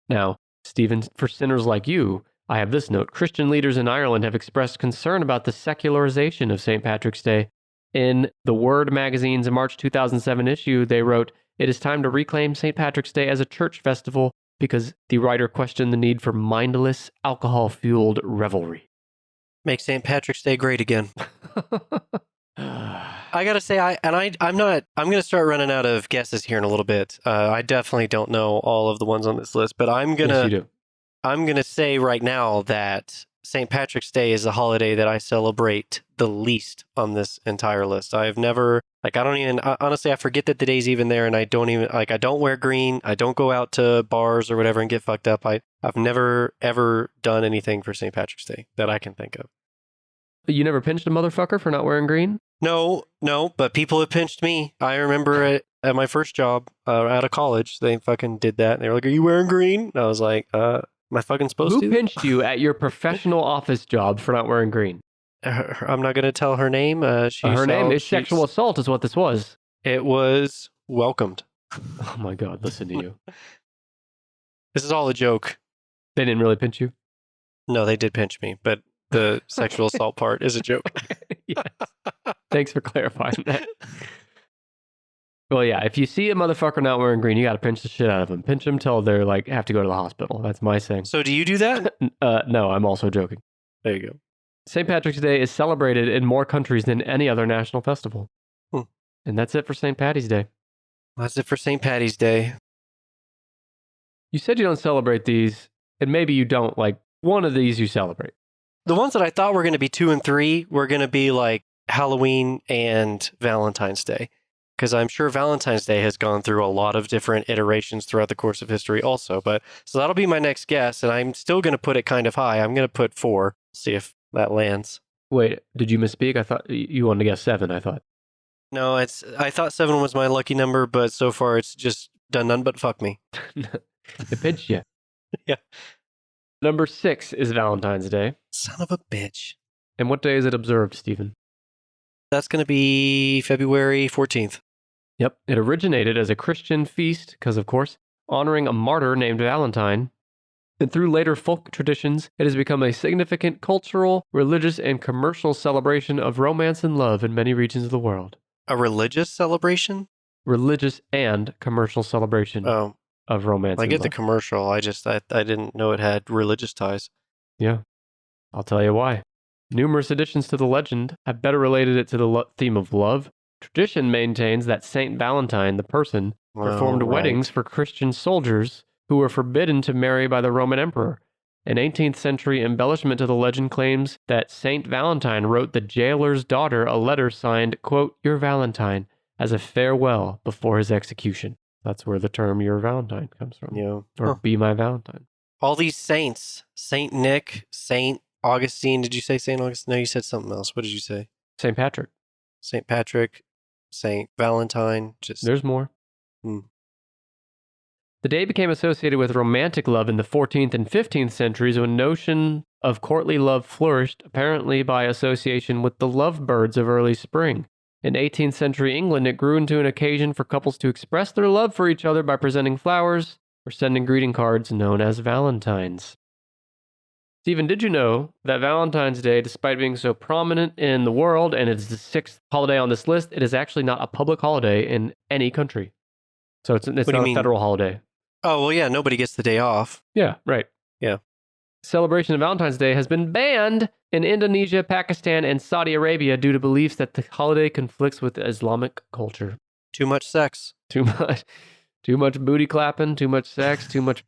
Now, Stephen, for sinners like you, I have this note. Christian leaders in Ireland have expressed concern about the secularization of St. Patrick's Day. In the Word magazine's March 2007 issue, they wrote, "It is time to reclaim St. Patrick's Day as a church festival," because the writer questioned the need for mindless, alcohol-fueled revelry. Make St. Patrick's Day great again. I gotta say, I'm gonna start running out of guesses here in a little bit. I definitely don't know all of the ones on this list, but Yes, you do. I'm gonna say right now that St. Patrick's Day is a holiday that I celebrate the least on this entire list. I've never, honestly, I forget that the day's even there, and I don't wear green. I don't go out to bars or whatever and get fucked up. I've never, ever done anything for St. Patrick's Day that I can think of. You never pinched a motherfucker for not wearing green? No, but people have pinched me. I remember at my first job out of college, they fucking did that. They were like, "Are you wearing green?" And I was like, am I fucking supposed to? Who pinched you at your professional office job for not wearing green? I'm not going to tell her name. Her name is sexual assault is what this was. It was welcomed. Oh my God, listen to you. This is all a joke. They didn't really pinch you? No, they did pinch me, but the sexual assault part is a joke. Yes. Thanks for clarifying that. Well, yeah, if you see a motherfucker not wearing green, you got to pinch the shit out of them. Pinch them till they're like, have to go to the hospital. That's my saying. So do you do that? No, I'm also joking. There you go. St. Patrick's Day is celebrated in more countries than any other national festival. And that's it for St. Patty's Day. That's it for St. Patty's Day. You said you don't celebrate these, and maybe you don't. Like, one of these you celebrate. The ones that I thought were going to be 2 and 3 were going to be like Halloween and Valentine's Day. Because I'm sure Valentine's Day has gone through a lot of different iterations throughout the course of history also. So that'll be my next guess, and I'm still going to put it kind of high. I'm going to put 4. See if that lands. Wait, did you misspeak? I thought you wanted to guess 7, I thought. No, I thought 7 was my lucky number, but so far it's just done none but fuck me. It pinched you. Yeah. Number 6 is Valentine's Day. Son of a bitch. And what day is it observed, Stephen? That's going to be February 14th. Yep. It originated as a Christian feast because, of course, honoring a martyr named Valentine. And through later folk traditions, it has become a significant cultural, religious, and commercial celebration of romance and love in many regions of the world. A religious celebration? Religious and commercial celebration of romance I and get love. the commercial. I didn't know it had religious ties. Yeah. I'll tell you why. Numerous additions to the legend have better related it to the theme of love. Tradition maintains that Saint Valentine, the person, performed weddings for Christian soldiers who were forbidden to marry by the Roman emperor. An 18th century embellishment to the legend claims that Saint Valentine wrote the jailer's daughter a letter signed, quote, "Your Valentine," as a farewell before his execution. That's where the term "Your Valentine" comes from. Yeah. Or "Be my Valentine." All these saints, Saint Nick, Saint Augustine. Did you say Saint Augustine? No, you said something else. What did you say? St. Patrick. Saint Patrick, Saint Valentine. There's more. The day became associated with romantic love in the 14th and 15th centuries when notion of courtly love flourished, apparently by association with the lovebirds of early spring. In 18th century England, it grew into an occasion for couples to express their love for each other by presenting flowers or sending greeting cards known as Valentines. Stephen, did you know that Valentine's Day, despite being so prominent in the world and it's the 6th holiday on this list, it is actually not a public holiday in any country. So it's not a federal holiday. Oh, well, yeah, nobody gets the day off. Yeah, right. Yeah. Celebration of Valentine's Day has been banned in Indonesia, Pakistan, and Saudi Arabia due to beliefs that the holiday conflicts with Islamic culture. Too much sex. Too much booty clapping, too much sex, too much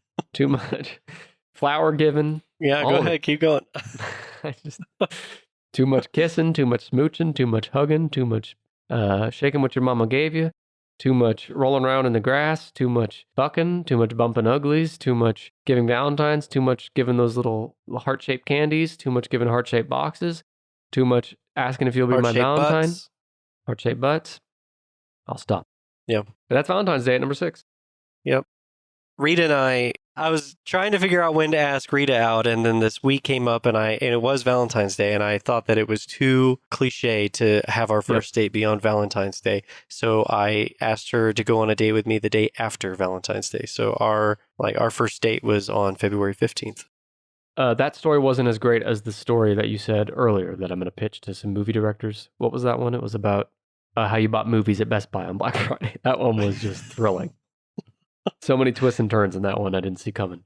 flower giving. Yeah, go ahead, keep going. Too much kissing, too much smooching, too much hugging, too much shaking what your mama gave you, too much rolling around in the grass, too much bucking, too much bumping uglies, too much giving Valentines, too much giving those little heart-shaped candies, too much giving heart-shaped boxes, too much asking if you'll be my Valentine. Heart-shaped butts. I'll stop. Yeah. But that's Valentine's Day at number 6. Yep. Rita and I was trying to figure out when to ask Rita out, and then this week came up, and it was Valentine's Day, and I thought that it was too cliche to have our first date be on Valentine's Day. So I asked her to go on a date with me the day after Valentine's Day. So our first date was on February 15th. That story wasn't as great as the story that you said earlier that I'm going to pitch to some movie directors. What was that one? It was about how you bought movies at Best Buy on Black Friday. That one was just thrilling. So many twists and turns in that one I didn't see coming.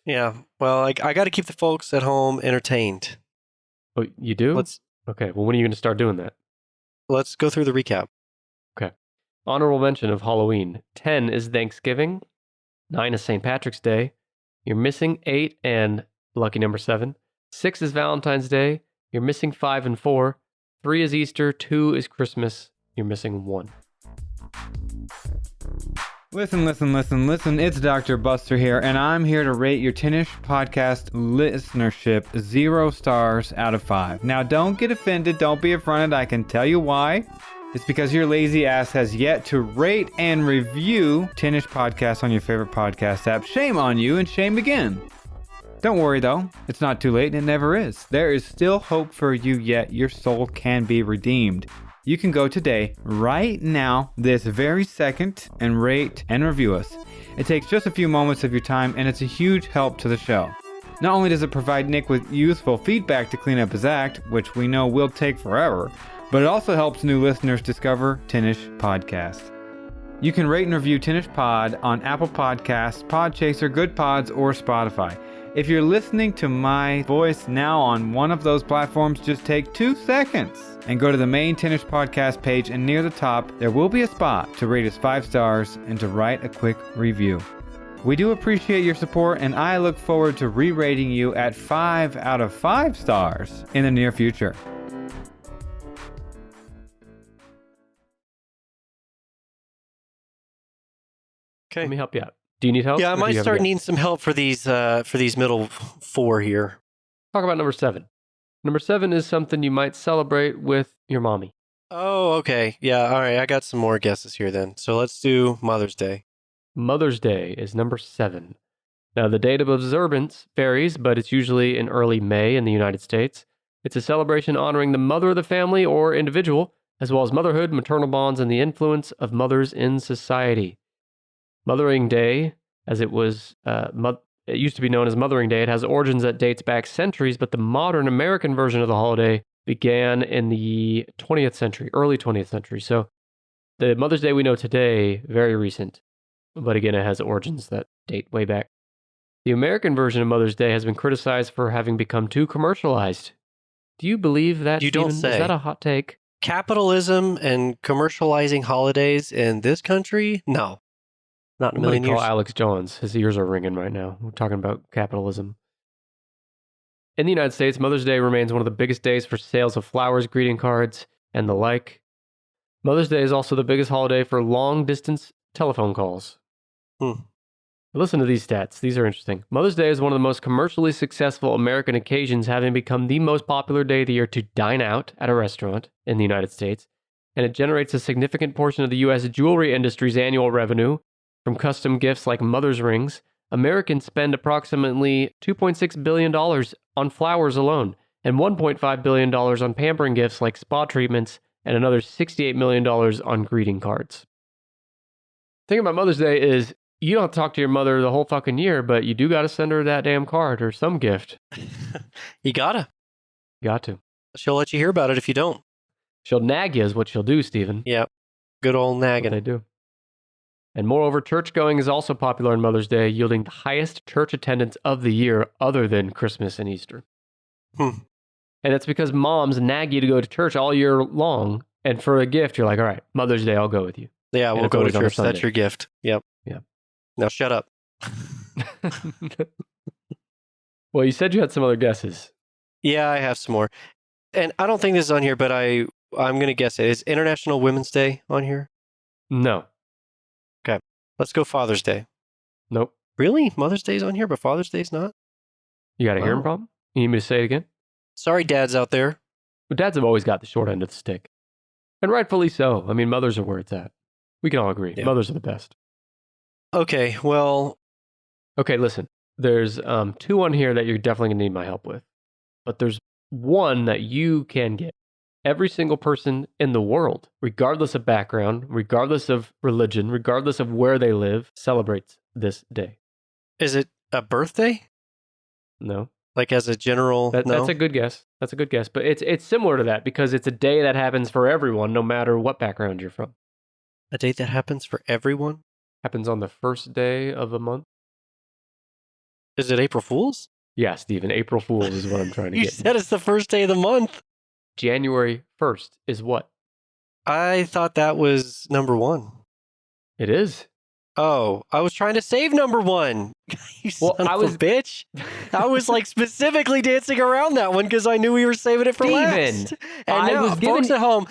Yeah. Well, I got to keep the folks at home entertained. Oh, you do? Okay. Well, when are you going to start doing that? Let's go through the recap. Okay. Honorable mention of Halloween. 10 is Thanksgiving. 9 is St. Patrick's Day. You're missing 8 and lucky number 7. 6 is Valentine's Day. You're missing 5 and 4. 3 is Easter. 2 is Christmas. You're missing 1. Listen. It's Dr. Buster here, and I'm here to rate your Tinish podcast listenership 0 stars out of 5. Now, don't get offended. Don't be affronted. I can tell you why. It's because your lazy ass has yet to rate and review Tinish podcast on your favorite podcast app. Shame on you, and shame again. Don't worry, though. It's not too late, and it never is. There is still hope for you yet. Your soul can be redeemed. You can go today, right now, this very second, and rate and review us. It takes just a few moments of your time, and it's a huge help to the show. Not only does it provide Nick with useful feedback to clean up his act, which we know will take forever, but it also helps new listeners discover Tinish Podcast. You can rate and review Tinish Pod on Apple Podcasts, Podchaser, Good Pods, or Spotify. If you're listening to my voice now on one of those platforms, just take 2 seconds and go to the main Tinish Podcast page, and near the top, there will be a spot to rate us 5 stars and to write a quick review. We do appreciate your support, and I look forward to re-rating you at 5 out of 5 stars in the near future. Okay. Let me help you out. Do you need help? Yeah, I might start needing some help for these middle 4 here. Talk about number 7. Number 7 is something you might celebrate with your mommy. Oh, okay. Yeah, all right. I got some more guesses here then. So let's do Mother's Day. Mother's Day is number 7. Now, the date of observance varies, but it's usually in early May in the United States. It's a celebration honoring the mother of the family or individual, as well as motherhood, maternal bonds, and the influence of mothers in society. Mothering Day, as it was, it used to be known as Mothering Day. It has origins that dates back centuries, but the modern American version of the holiday began in the 20th century, early 20th century. So the Mother's Day we know today, very recent, but again, it has origins that date way back. The American version of Mother's Day has been criticized for having become too commercialized. Do you believe that, You don't Stephen? say. Is that a hot take? Capitalism and commercializing holidays in this country? No. Not in a million years. Call Alex Jones. His ears are ringing right now. We're talking about capitalism. In the United States, Mother's Day remains one of the biggest days for sales of flowers, greeting cards, and the like. Mother's Day is also the biggest holiday for long-distance telephone calls. Listen to these stats. These are interesting. Mother's Day is one of the most commercially successful American occasions, having become the most popular day of the year to dine out at a restaurant in the United States, and it generates a significant portion of the U.S. jewelry industry's annual revenue. From custom gifts like mother's rings, Americans spend approximately $2.6 billion on flowers alone, and $1.5 billion on pampering gifts like spa treatments, and another $68 million on greeting cards. The thing about Mother's Day is you don't have to talk to your mother the whole fucking year, but you do got to send her that damn card or some gift. You gotta. Got to. She'll let you hear about it if you don't. She'll nag you is what she'll do, Stephen. Yeah. Good old That's what nagging. they do. And moreover, church going is also popular on Mother's Day, yielding the highest church attendance of the year other than Christmas and Easter. Hmm. And that's because moms nag you to go to church all year long. And for a gift, you're like, all right, Mother's Day, I'll go with you. Yeah, And we'll it's go to always on a church. That's Sunday. your gift. Yep. Yeah. Now shut up. Well, you said you had some other guesses. Yeah, I have some more. And I don't think this is on here, but I'm going to guess it. Is International Women's Day on here? No. Let's go Father's Day. Nope. Really? Mother's Day's on here, but Father's Day's not? You got a hearing Wow. problem? You need me to say it again? Sorry, dads out there. But dads have always got the short end of the stick. And rightfully so. I mean, mothers are where it's at. We can all agree. Yeah. Mothers are the best. Okay, well, Okay, listen. There's two on here that you're definitely going to need my help with. But there's one that you can get. Every single person in the world, regardless of background, regardless of religion, regardless of where they live, celebrates this day. is it a birthday? No? Like as a general? No? That's a good guess. That's a good guess. But it's similar to that because it's a day that happens for everyone, no matter what background you're from. A date that happens for everyone? Happens on the first day of a month. Is it April Fool's? Yeah, Stephen, April Fool's is what I'm trying to You get. said it's the first day of the month. January 1st is what? I thought that was number one. It is. Oh, I was trying to save number one. You Well, son I of was- a bitch. I was like specifically dancing around that one because I knew we were saving it for last. Steven, And I now, was folks giving- at home,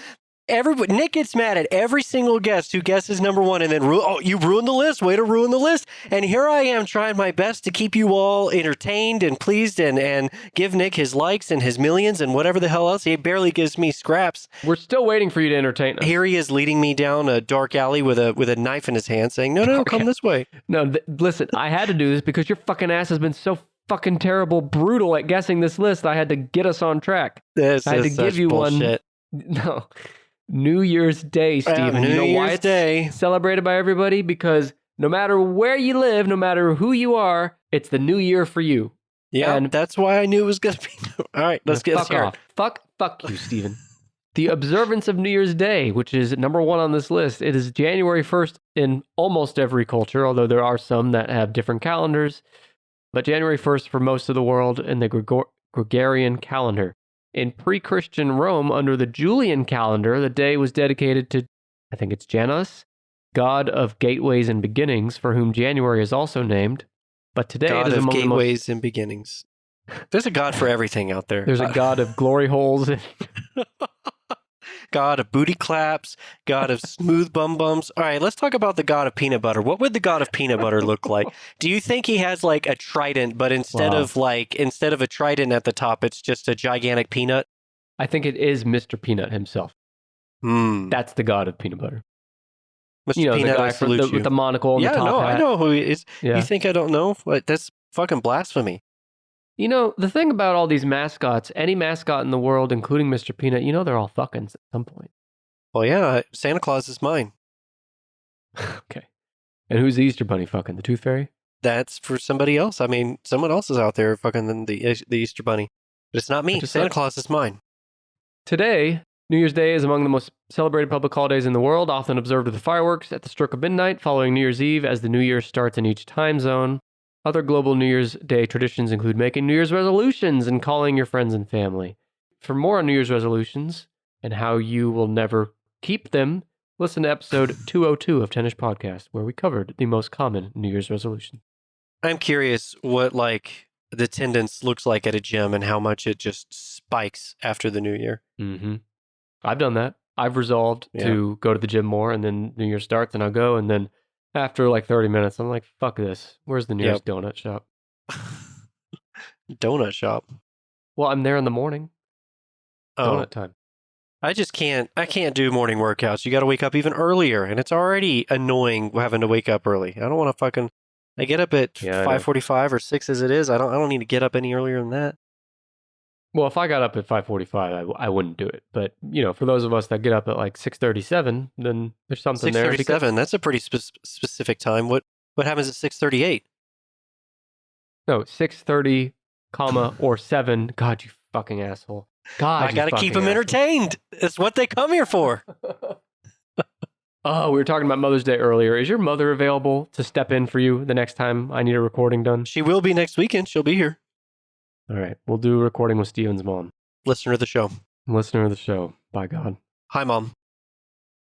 everybody, Nick gets mad at every single guest who guesses number one and then, you ruined the list. Way to ruin the list. And here I am trying my best to keep you all entertained and pleased and give Nick his likes and his millions and whatever the hell else. He barely gives me scraps. We're still waiting for you to entertain us. Here he is leading me down a dark alley with a knife in his hand saying, no, Okay. come this way. No, listen, I had to do this because your fucking ass has been so fucking terrible, brutal at guessing this list. I had to get us on track. This I had is to give such you one. bullshit. No. New Year's Day, Stephen. New you know why Year's it's Day. celebrated by everybody? Because no matter where you live, no matter who you are, it's the new year for you. Yeah, And- that's why I knew it was going to be. All right, let's get Fuck started. off. Fuck you, Stephen. The observance of New Year's Day, which is number one on this list, it is January 1st in almost every culture, although there are some that have different calendars. But January 1st for most of the world in the Gregorian calendar. In pre-Christian Rome, under the Julian calendar, the day was dedicated to, I think it's Janus, god of gateways and beginnings, for whom January is also named. But today God it is of among the most... gateways and beginnings. There's a God for everything out there. There's a god of glory holes. God of booty claps, God of smooth bum bums. All right, let's talk about the God of peanut butter. What would the God of peanut butter look like? Do you think he has like a trident, but instead Wow. of a trident at the top, it's just a gigantic peanut? I think it is Mr. Peanut himself. Hmm. That's the god of peanut butter. Mr. You know, Peanut, the I guy salute you. with the monocle and Yeah, the top no, hat. I know who he is. Yeah. You think I don't know? What? That's fucking blasphemy. You know, the thing about all these mascots, any mascot in the world, including Mr. Peanut, you know they're all fucking at some point. Well, yeah, Santa Claus is mine. Okay. And who's the Easter Bunny fucking? The Tooth Fairy? That's for somebody else. I mean, someone else is out there fucking the Easter Bunny. But it's not me. just Santa said- Claus is mine. Today, New Year's Day is among the most celebrated public holidays in the world, often observed with fireworks at the stroke of midnight following New Year's Eve as the New Year starts in each time zone. Other global New Year's Day traditions include making New Year's resolutions and calling your friends and family. For more on New Year's resolutions and how you will never keep them, listen to episode 202 of Tennis Podcast, where we covered the most common New Year's resolution. I'm curious what like the attendance looks like at a gym and how much it just spikes after the new year. Mm-hmm. I've done that. I've resolved to go to the gym more, and then New Year starts, and I'll go, and then after like 30 minutes, I'm like, fuck this. Where's the nearest donut shop? Donut shop. Well, I'm there in the morning. Oh, Donut time. I can't do morning workouts. You got to wake up even earlier, and it's already annoying having to wake up early. I don't want to I get up at 5:45 or 6 as it is. I don't need to get up any earlier than that. Well, if I got up at 5:45, I wouldn't do it. But, for those of us that get up at like 6:37, then there's something there. 6:37, that's a pretty specific time. What happens at 6:38? No, 6:30, or 7. God, you fucking asshole. God, I got to keep them entertained. It's what they come here for. Oh, we were talking about Mother's Day earlier. Is your mother available to step in for you the next time I need a recording done? She will be next weekend. She'll be here. All right. We'll do a recording with Steven's mom. Listener of the show. Listener of the show. By God. Hi, Mom.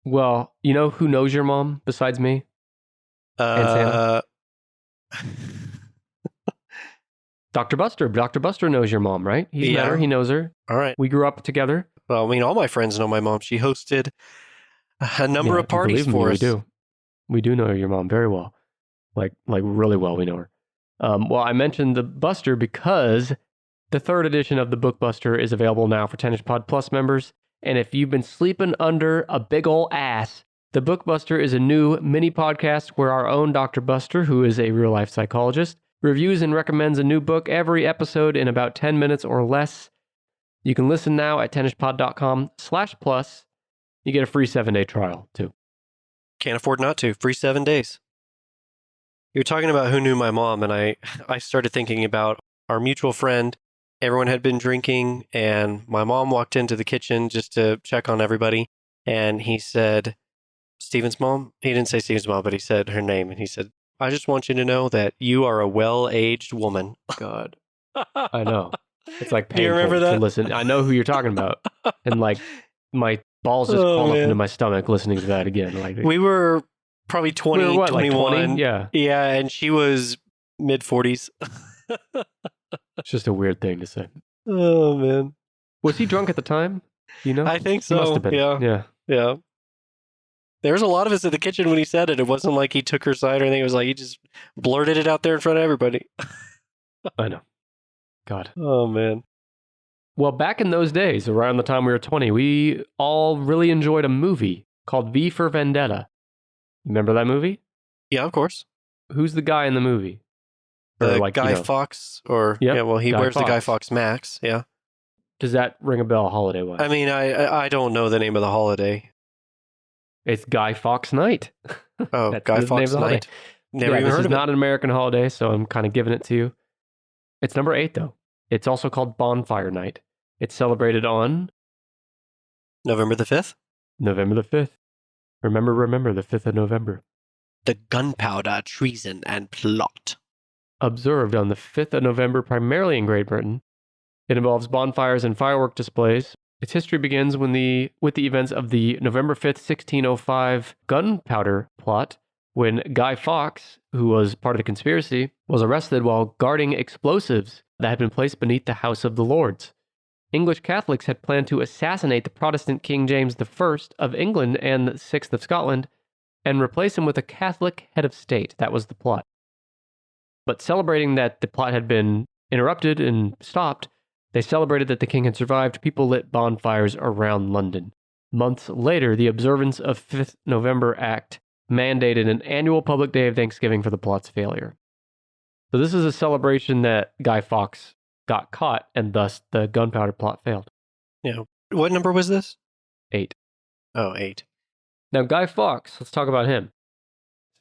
Well, you know who knows your mom besides me? And Santa? Dr. Buster. Dr. Buster knows your mom, right? He's met her. He knows her. All right. We grew up together. Well, I mean, all my friends know my mom. She hosted a number of parties for us. We do know your mom very well. Like really well, we know her. Well, I mentioned the Buster because the 3rd edition of the Book Buster is available now for 10-inch Pod Plus members. And if you've been sleeping under a big ol' ass, the Book Buster is a new mini podcast where our own Dr. Buster, who is a real-life psychologist, reviews and recommends a new book every episode in about 10 minutes or less. You can listen now at 10inchpod.com/plus. You get a free 7-day trial, too. Can't afford not to. Free 7 days. You're talking about who knew my mom, and I started thinking about our mutual friend. Everyone had been drinking, and my mom walked into the kitchen just to check on everybody, and he said, Steven's mom? He didn't say Steven's mom, but he said her name, and he said, I just want you to know that you are a well-aged woman. God. I know. It's like Do you remember painful that? to listen. I know who you're talking about. And like my balls just crawl up into my stomach listening to that again. Like we were probably 20, we were what, 21. Like 20? Yeah. Yeah, and she was mid-40s. It's just a weird thing to say. Oh, man. Was he drunk at the time? You know? I think so. He must have been. Yeah. There was a lot of us in the kitchen when he said it. It wasn't like he took her side or anything. It was like he just blurted it out there in front of everybody. I know. God. Oh, man. Well, back in those days, around the time we were 20, we all really enjoyed a movie called V for Vendetta. Remember that movie? Yeah, of course. Who's the guy in the movie? Guy Fawkes? Or, Yep, yeah, well, he Guy wears the Guy Fawkes. Fawkes Max, yeah. Does that ring a bell holiday-wise? I mean, I don't know the name of the holiday. It's Guy Fawkes Night. Oh, That's Guy the name Fawkes of the holiday. Night. Never Yeah, even this heard is of it. not an American holiday, so I'm kind of giving it to you. It's number 8, though. It's also called Bonfire Night. It's celebrated on November the 5th? November the 5th. Remember, the 5th of November. The gunpowder, treason, and plot. Observed on the 5th of November, primarily in Great Britain. It involves bonfires and firework displays. Its history begins with the events of the November 5th, 1605 gunpowder plot, when Guy Fawkes, who was part of the conspiracy, was arrested while guarding explosives that had been placed beneath the House of the Lords. English Catholics had planned to assassinate the Protestant King James I of England and the 6th of Scotland and replace him with a Catholic head of state. That was the plot. But celebrating that the plot had been interrupted and stopped, they celebrated that the king had survived. People lit bonfires around London. Months later, the observance of 5th November Act mandated an annual public day of Thanksgiving for the plot's failure. So this is a celebration that Guy Fawkes got caught, and thus the gunpowder plot failed. Yeah. What number was this? 8. Oh, 8. Now, Guy Fawkes, let's talk about him.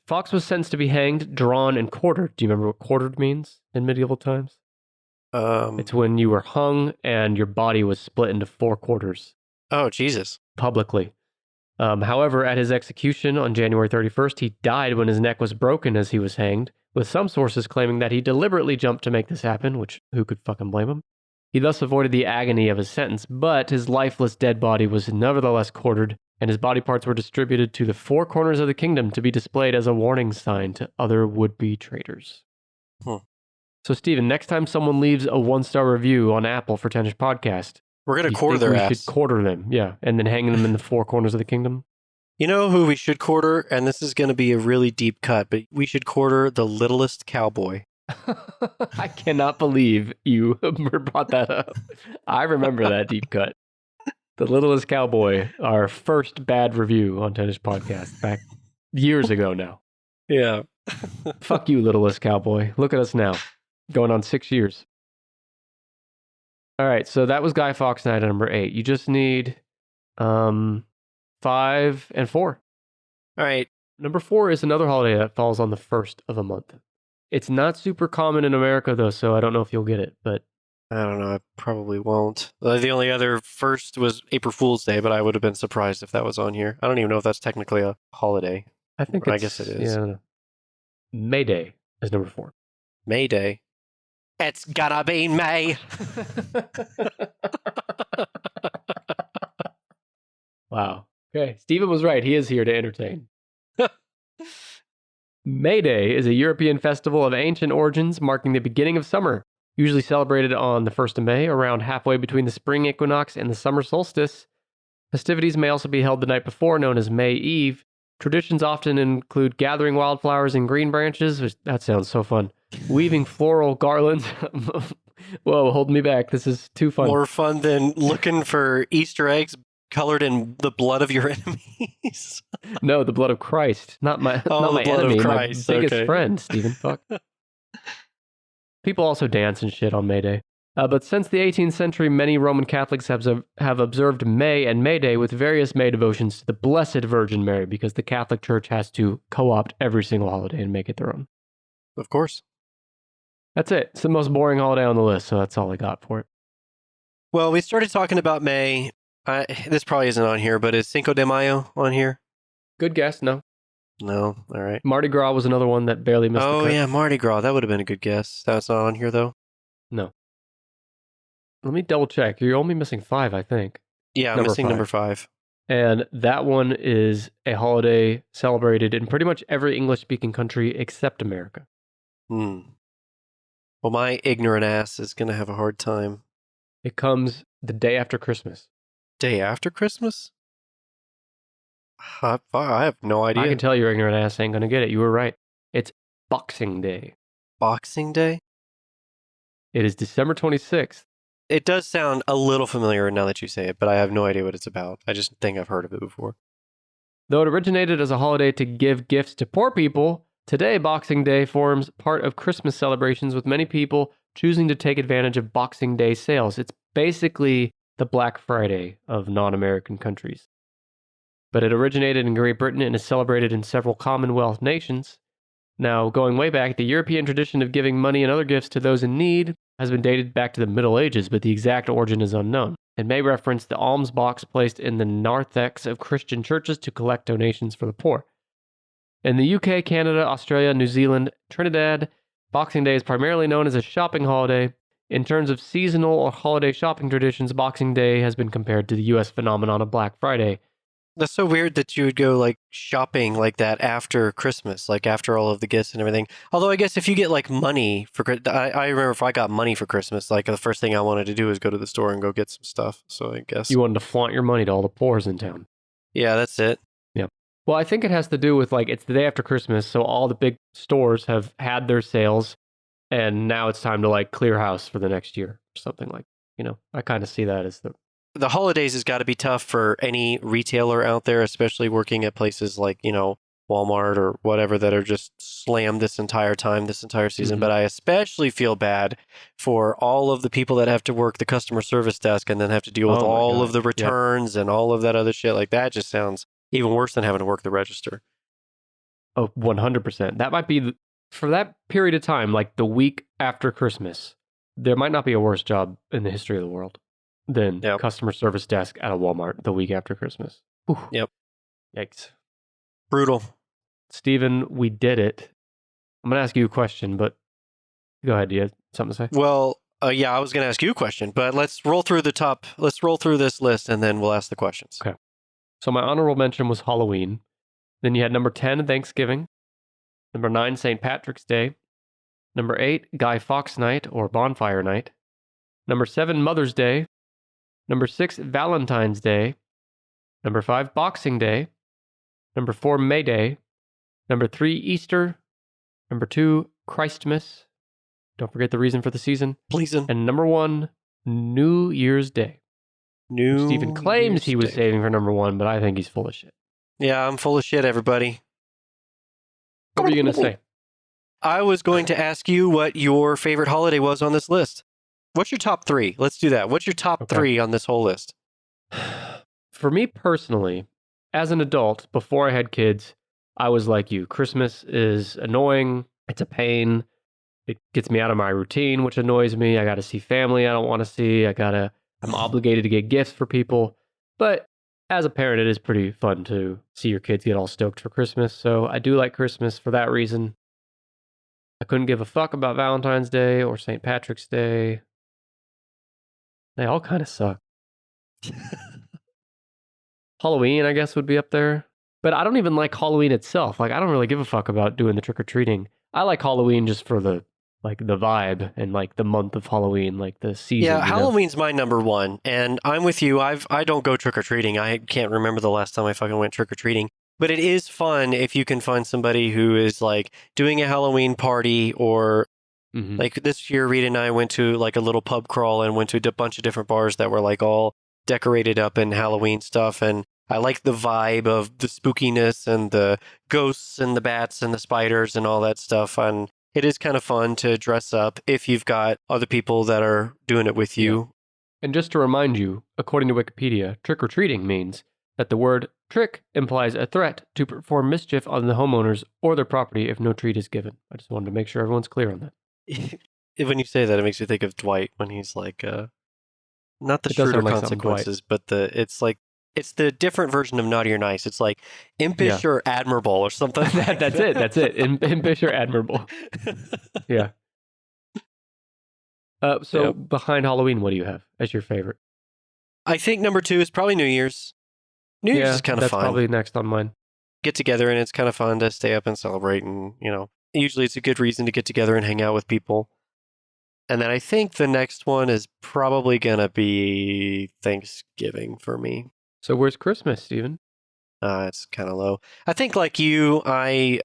Fawkes was sentenced to be hanged, drawn, and quartered. Do you remember what quartered means in medieval times? It's when you were hung and your body was split into 4 quarters. Oh, Jesus. Publicly. However, at his execution on January 31st, he died when his neck was broken as he was hanged, with some sources claiming that he deliberately jumped to make this happen, which who could fucking blame him? He thus avoided the agony of his sentence, but his lifeless dead body was nevertheless quartered, and his body parts were distributed to the 4 corners of the kingdom to be displayed as a warning sign to other would-be traitors. So, Steven, next time someone leaves a 1-star review on Apple for 10-ish Podcast, we're going to quarter their ass. We should quarter them, yeah, and then hang them in the 4 corners of the kingdom. You know who we should quarter? And this is going to be a really deep cut, but we should quarter the littlest cowboy. I cannot believe you brought that up. I remember that deep cut. The Littlest Cowboy, our first bad review on Tennis Podcast back years ago now. Yeah. Fuck you, Littlest Cowboy. Look at us now. Going on 6 years. All right, so that was Guy Fawkes Night at number 8. You just need 5 and 4. All right. Number 4 is another holiday that falls on the first of a month. It's not super common in America, though, so I don't know if you'll get it, but I don't know. I probably won't. The only other first was April Fool's Day, but I would have been surprised if that was on here. I don't even know if that's technically a holiday. I think I guess it is. Yeah. May Day is number 4. May Day. It's gonna be May. Wow. Okay, Stephen was right. He is here to entertain. May Day is a European festival of ancient origins marking the beginning of summer, usually celebrated on the 1st of May, around halfway between the spring equinox and the summer solstice. Festivities may also be held the night before, known as May Eve. Traditions often include gathering wildflowers in green branches, which, that sounds so fun, weaving floral garlands. Whoa, hold me back. This is too fun. More fun than looking for Easter eggs colored in the blood of your enemies. No, the blood of Christ, not my, Oh, not the my blood of enemy, Christ, my biggest okay. friend, Stephen. Fuck. People also dance and shit on May Day. But since the 18th century, many Roman Catholics have observed May and May Day with various May devotions to the Blessed Virgin Mary, because the Catholic Church has to co-opt every single holiday and make it their own. Of course. That's it. It's the most boring holiday on the list, so that's all I got for it. Well, we started talking about May. This probably isn't on here, but is Cinco de Mayo on here? Good guess, no. No. All right. Mardi Gras was another one that barely missed the Oh, cut. yeah, Mardi Gras. That would have been a good guess. That's not on here, though. No. Let me double check. You're only missing 5, I think. Yeah, I'm Number missing 5. number 5. And that one is a holiday celebrated in pretty much every English-speaking country except America. Well, my ignorant ass is going to have a hard time. It comes the day after Christmas. Day after Christmas? I have no idea. I can tell your ignorant ass ain't going to get it. You were right. It's Boxing Day. Boxing Day? It is December 26th. It does sound a little familiar now that you say it, but I have no idea what it's about. I just think I've heard of it before. Though it originated as a holiday to give gifts to poor people, today Boxing Day forms part of Christmas celebrations, with many people choosing to take advantage of Boxing Day sales. It's basically the Black Friday of non-American countries. But it originated in Great Britain and is celebrated in several Commonwealth nations. Now, going way back, the European tradition of giving money and other gifts to those in need has been dated back to the Middle Ages, but the exact origin is unknown. It may reference the alms box placed in the narthex of Christian churches to collect donations for the poor. In the UK, Canada, Australia, New Zealand, Trinidad, Boxing Day is primarily known as a shopping holiday. In terms of seasonal or holiday shopping traditions, Boxing Day has been compared to the US phenomenon of Black Friday. That's so weird that you would go like shopping like that after Christmas, like after all of the gifts and everything. Although I guess if you get like money for, I remember if I got money for Christmas, like the first thing I wanted to do is go to the store and go get some stuff. So I guess. You wanted to flaunt your money to all the poors in town. Yeah, that's it. Yeah. Well, I think it has to do with like it's the day after Christmas, so all the big stores have had their sales, and now it's time to like clear house for the next year or something like. I kind of see that as the holidays has got to be tough for any retailer out there, especially working at places like, Walmart or whatever that are just slammed this entire season. Mm-hmm. But I especially feel bad for all of the people that have to work the customer service desk and then have to deal with all of the returns and all of that other shit. Like that just sounds even worse than having to work the register. Oh, 100%. That might be, for that period of time, like the week after Christmas, there might not be a worse job in the history of the world than customer service desk at a Walmart the week after Christmas. Whew. Yep. Yikes. Brutal. Stephen, we did it. I'm going to ask you a question, but go ahead. Do you have something to say? Well, yeah, I was going to ask you a question, but let's roll through this list and then we'll ask the questions. Okay. So my honorable mention was Halloween. Then you had number 10, Thanksgiving. Number 9, St. Patrick's Day. Number 8, Guy Fawkes Night or Bonfire Night. Number 7, Mother's Day. Number 6, Valentine's Day. Number 5, Boxing Day. Number 4, May Day. Number 3, Easter. Number 2, Christmas. Don't forget the reason for the season. Pleasing. And number 1, New Year's Day. Steven claims he was saving for number 1, but I think he's full of shit. Yeah, I'm full of shit, everybody. What were you going to say? I was going to ask you what your favorite holiday was on this list. What's your top 3? Let's do that. What's your top 3 on this whole list? For me personally, as an adult, before I had kids, I was like you. Christmas is annoying. It's a pain. It gets me out of my routine, which annoys me. I got to see family I don't want to see. I'm obligated to get gifts for people. But as a parent, it is pretty fun to see your kids get all stoked for Christmas. So I do like Christmas for that reason. I couldn't give a fuck about Valentine's Day or St. Patrick's Day. They all kind of suck. Halloween, I guess, would be up there. But I don't even like Halloween itself. Like, I don't really give a fuck about doing the trick-or-treating. I like Halloween just for the vibe and like the month of Halloween, like the season. Yeah, Halloween's my number 1. And I'm with you. I don't go trick-or-treating. I can't remember the last time I fucking went trick-or-treating. But it is fun if you can find somebody who is like doing a Halloween party or like this year, Rita and I went to like a little pub crawl and went to a bunch of different bars that were like all decorated up in Halloween stuff. And I like the vibe of the spookiness and the ghosts and the bats and the spiders and all that stuff. And it is kind of fun to dress up if you've got other people that are doing it with you. Yeah. And just to remind you, according to Wikipedia, trick-or-treating means that the word trick implies a threat to perform mischief on the homeowners or their property if no treat is given. I just wanted to make sure everyone's clear on that. When you say that, it makes me think of Dwight when he's like, not the shrewder consequences, but it's the different version of naughty or nice. It's like impish or admirable or something. That's it. Impish or admirable. Yeah. So behind Halloween, what do you have as your favorite? I think number 2 is probably New Year's. New Year's is kind of fun. That's probably next on mine. Get together and it's kind of fun to stay up and celebrate, and usually it's a good reason to get together and hang out with people. And then I think the next one is probably going to be Thanksgiving for me. So where's Christmas, Steven? It's kind of low. I think like you, I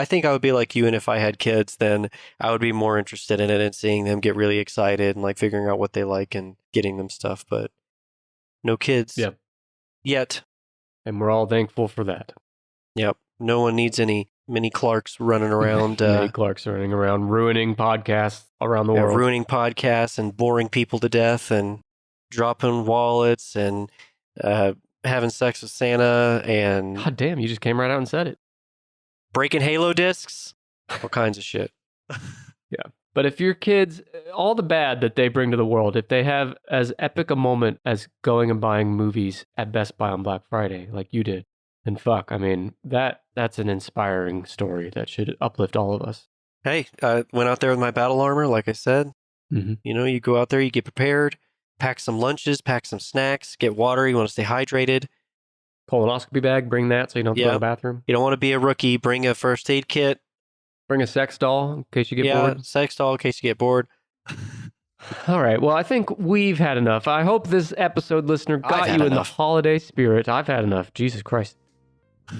think I would be like you, and if I had kids, then I would be more interested in it and seeing them get really excited and like figuring out what they like and getting them stuff, but no kids yet. And we're all thankful for that. Yep. No one needs any mini Clarks running around. Mini Clarks running around, ruining podcasts around the world. Ruining podcasts and boring people to death and dropping wallets and having sex with Santa and... God damn, you just came right out and said it. Breaking Halo discs. All kinds of shit. Yeah. But if your kids, all the bad that they bring to the world, if they have as epic a moment as going and buying movies at Best Buy on Black Friday, like you did, then fuck, I mean, that's an inspiring story that should uplift all of us. Hey, I went out there with my battle armor, like I said. Mm-hmm. You go out there, you get prepared, pack some lunches, pack some snacks, get water, you want to stay hydrated. Colonoscopy bag, bring that so you don't have to go to the bathroom. You don't want to be a rookie, bring a first aid kit. Bring a sex doll in case you get bored. Yeah, sex doll in case you get bored. All right. Well, I think we've had enough. I hope this episode, listener, got you in the holiday spirit. I've had enough. Jesus Christ.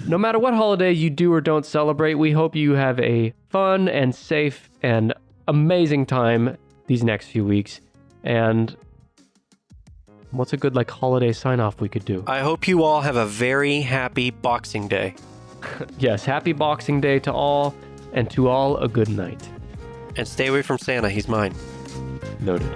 No matter what holiday you do or don't celebrate, we hope you have a fun and safe and amazing time these next few weeks. And what's a good holiday sign-off we could do? I hope you all have a very happy Boxing Day. Yes, happy Boxing Day to all. And to all, a good night. And stay away from Santa. He's mine. Noted.